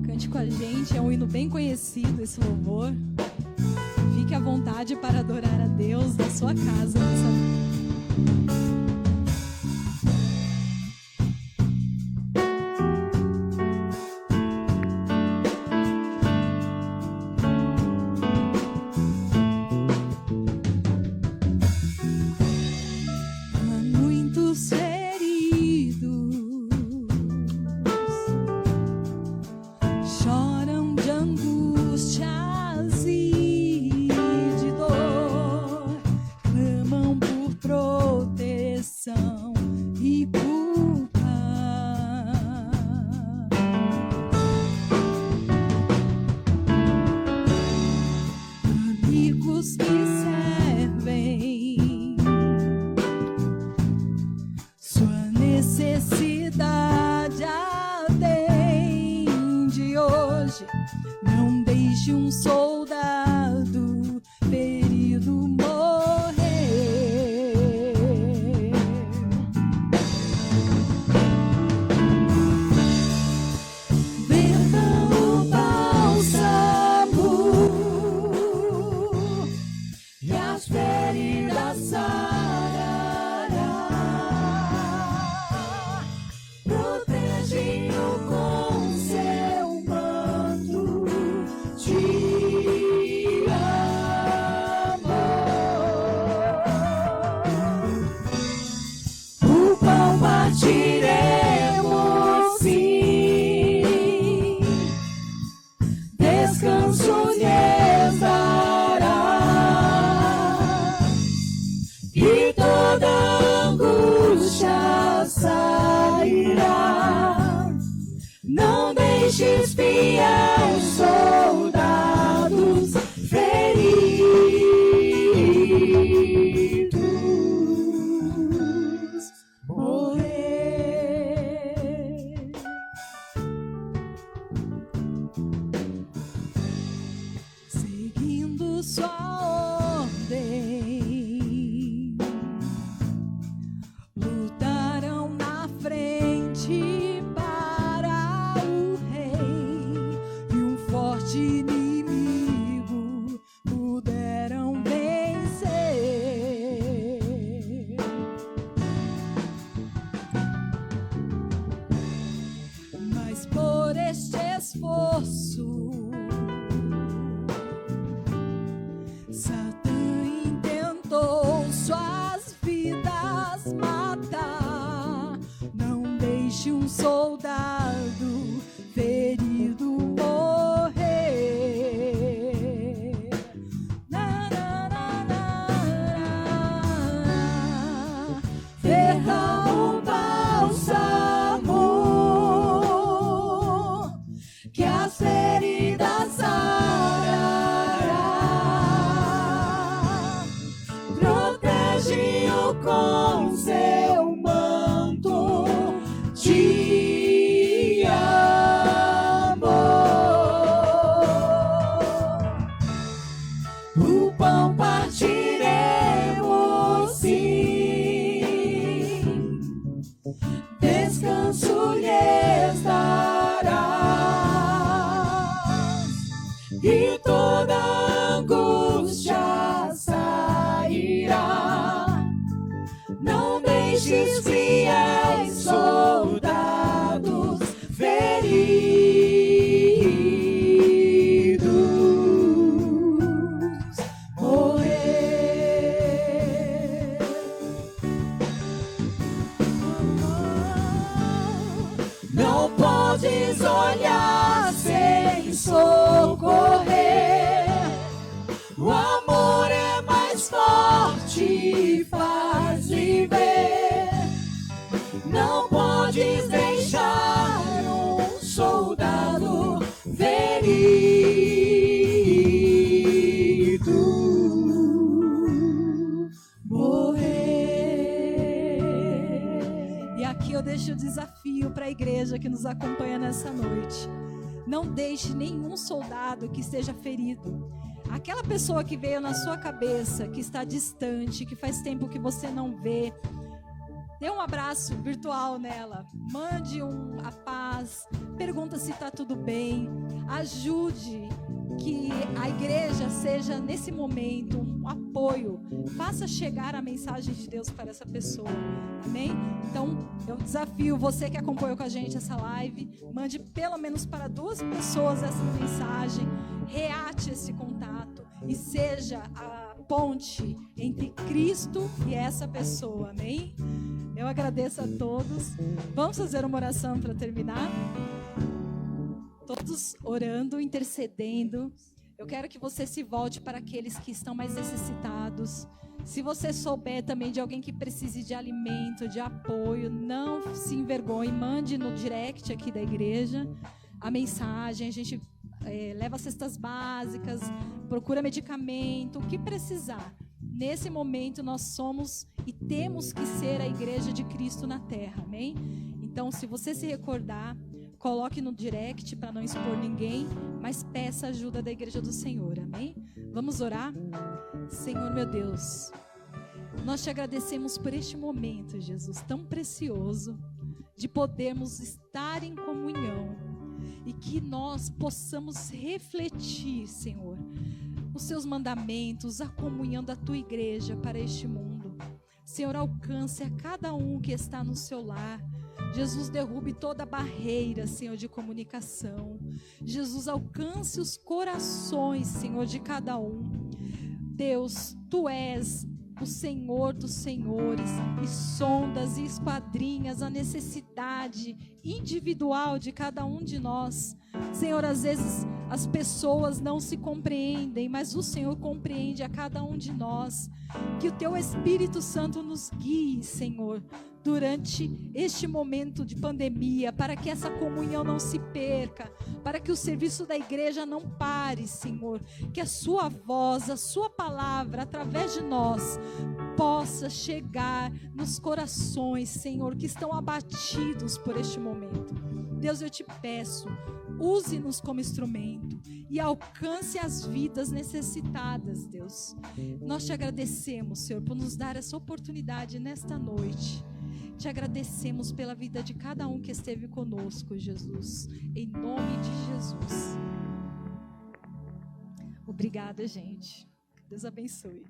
Cante com a gente, é um hino bem conhecido esse louvor. Fique à vontade para adorar a Deus da sua casa nessa noite. tua ordem, lutarão na frente para o rei, e um forte inimigo puderam vencer. Mas por este esforço Satã intentou suas vidas matar. Não deixe um soldado ferido morrer. Na, na, na, na, na. Derrama um bálsamo que as feridas sarará. Protege-o com seu manto de amor. O pão partiremos, sim, descanso lhes darás, e toda angústia sairá. Não deixes fiéis soldados feridos morrer. Não podes olhar sem socorrer. O amor é mais forte e faz viver. Não podes deixar um soldado ferido morrer. E aqui eu deixo o desafio para a igreja que nos acompanha nessa noite. Não deixe nenhum soldado que esteja ferido. Aquela pessoa que veio na sua cabeça, que está distante, que faz tempo que você não vê, dê um abraço virtual nela, mande a paz, pergunta se está tudo bem, ajude que a igreja seja nesse momento um apoio, faça chegar a mensagem de Deus para essa pessoa, amém? Então eu desafio você que acompanhou com a gente essa live, mande pelo menos para 2 pessoas essa mensagem, reate esse contato e seja a ponte entre Cristo e essa pessoa, amém? Eu agradeço a todos. Vamos fazer uma oração para terminar? Todos orando, intercedendo. Eu quero que você se volte para aqueles que estão mais necessitados. Se você souber também de alguém que precise de alimento, de apoio, não se envergonhe, mande no direct aqui da igreja a mensagem. A gente leva cestas básicas, procura medicamento, o que precisar. Nesse momento nós somos e temos que ser a igreja de Cristo na terra, amém? Então, se você se recordar, coloque no direct para não expor ninguém, mas peça ajuda da igreja do Senhor, amém? Vamos orar? Senhor meu Deus, nós te agradecemos por este momento, Jesus, tão precioso, de podermos estar em comunhão e que nós possamos refletir, Senhor, os seus mandamentos, a comunhão da tua igreja para este mundo. Senhor, alcance a cada um que está no seu lar. Jesus, derrube toda barreira, Senhor, de comunicação. Jesus, alcance os corações, Senhor, de cada um. Deus, tu és o Senhor dos senhores e sondas e esquadrinhas a necessidade individual de cada um de nós. Senhor, às vezes as pessoas não se compreendem, mas o Senhor compreende a cada um de nós. Que o teu Espírito Santo nos guie, Senhor, durante este momento de pandemia, para que essa comunhão não se perca, para que o serviço da igreja não pare, Senhor, que a sua voz, a sua palavra, através de nós, possa chegar nos corações, Senhor, que estão abatidos por este momento. Deus, eu te peço, use-nos como instrumento, e alcance as vidas necessitadas, Deus. Nós te agradecemos, Senhor, por nos dar essa oportunidade nesta noite. Te agradecemos pela vida de cada um que esteve conosco, Jesus. Em nome de Jesus. Obrigada, gente. Deus abençoe.